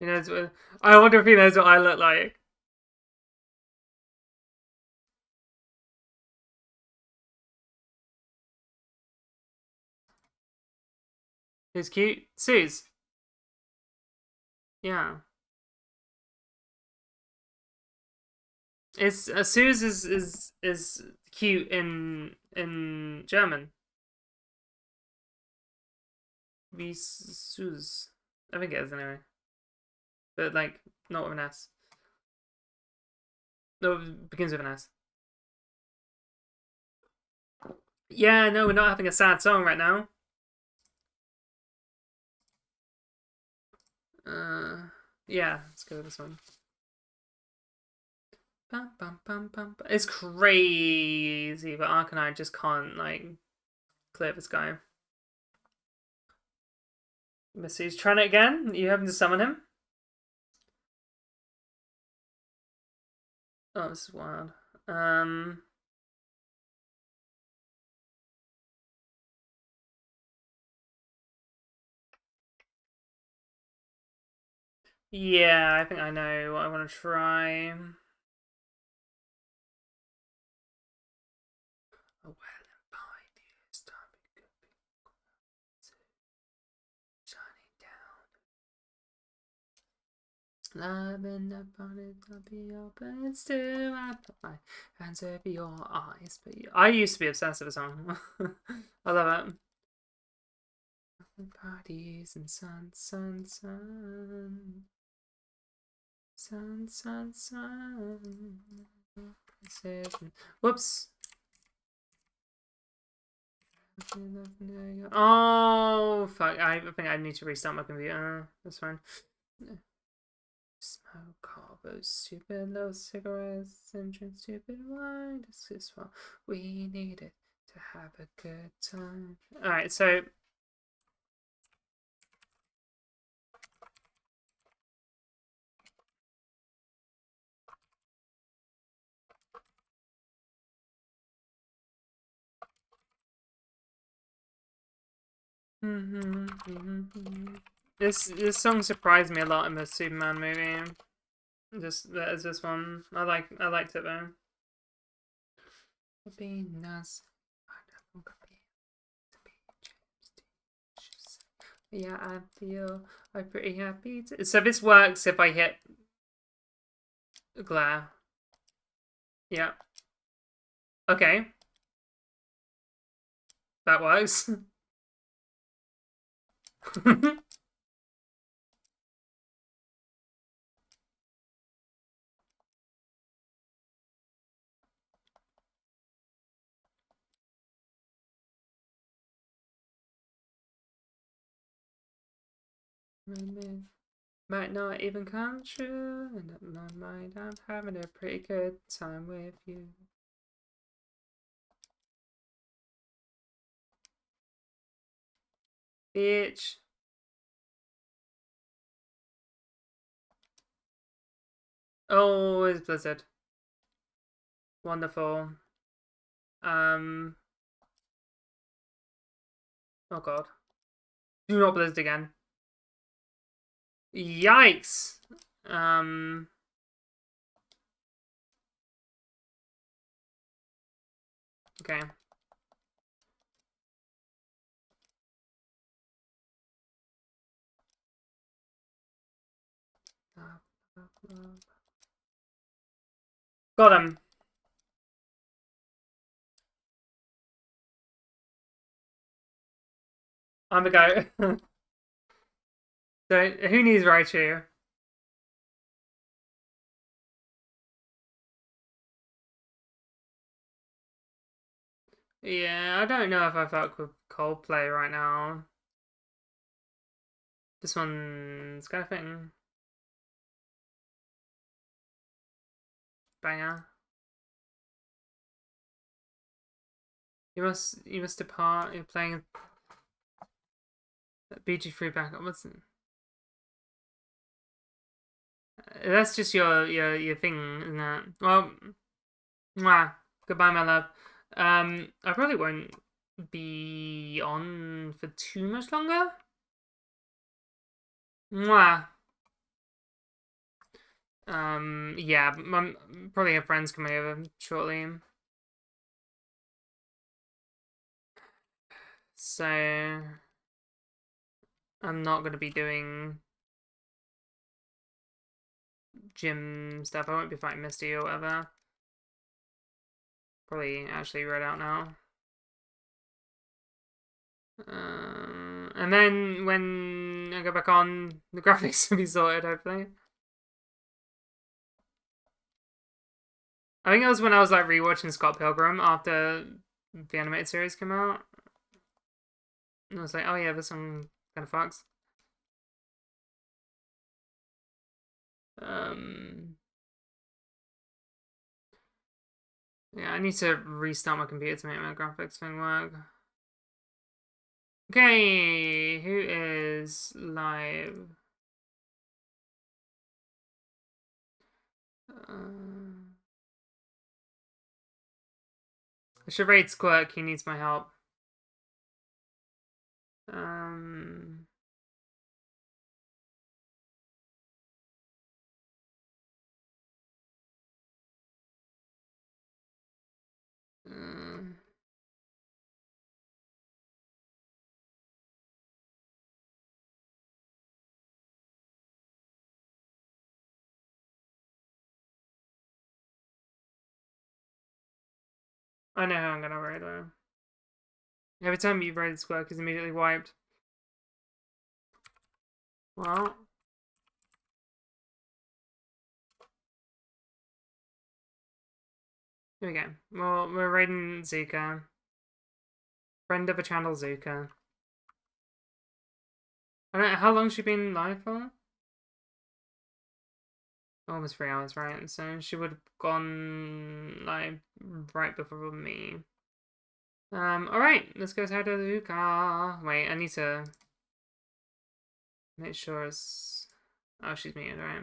He knows what. I wonder if he knows what I look like. Who's cute? Suze. Yeah. It's Suze is cute in German. Wie Suze. I think it is anyway. But like not with an S. No, it begins with an S. Yeah, no, we're not having a sad song right now. Yeah, let's go with this one. It's crazy, but Arcanine just can't like clear this guy. Missy's trying it again. You having to summon him? Oh, this is wild. Yeah, I think I know what I want to try. Oh, well, behind you is time shining down. Loving upon it, I'll be open still. I put my hands over your eyes. But I used to be obsessed with a song. I love it. Parties and sun, sun, sun. Sun, sun, sun. Whoops. Oh, fuck. I think I need to restart my computer. That's fine. Smoke all those stupid little cigarettes and drink stupid wine. This is what we needed to have a good time. Alright, so. This song surprised me a lot in the Superman movie. Just there's this one. I liked it though. Be nice. Yeah, I'm pretty happy. So this works if I hit glare. Yeah. Okay. That works. Might not even come true, and in my mind I'm having a pretty good time with you. Bitch. Oh, it's Blizzard. Wonderful. Oh god. Do not Blizzard again. Yikes. Okay. Got him. On the go. So, who needs Raichu? Yeah, I don't know if I fuck with Coldplay right now. This one's kind of thing. Banger. You must depart. You're playing BG3 backup. What's it? That's just your thing, isn't it? Well, mwah. Goodbye, my love. I probably won't be on for too much longer. Mwah. Yeah, probably have friends coming over shortly. So I'm not gonna be doing gym stuff. I won't be fighting Misty or whatever. Probably actually read out now. And then when I go back on, the graphics will be sorted, hopefully. I think it was when I was like rewatching Scott Pilgrim after the animated series came out. And I was like, oh yeah, this one kind of fucks. Yeah, I need to restart my computer to make my graphics thing work. Okay, who is live? I should raid Squirk, he needs my help. Um... I know how I'm gonna raid her. Every time you raid Squirk is immediately wiped. Well. Here we go. Well, we're raiding Zuka. Friend of a channel, Zuka. I don't know, how long's she been live for? Almost 3 hours, right? So she would have gone live right before me. Alright, let's go to Zuka. Wait, I need to make sure it's... Oh, she's muted, right?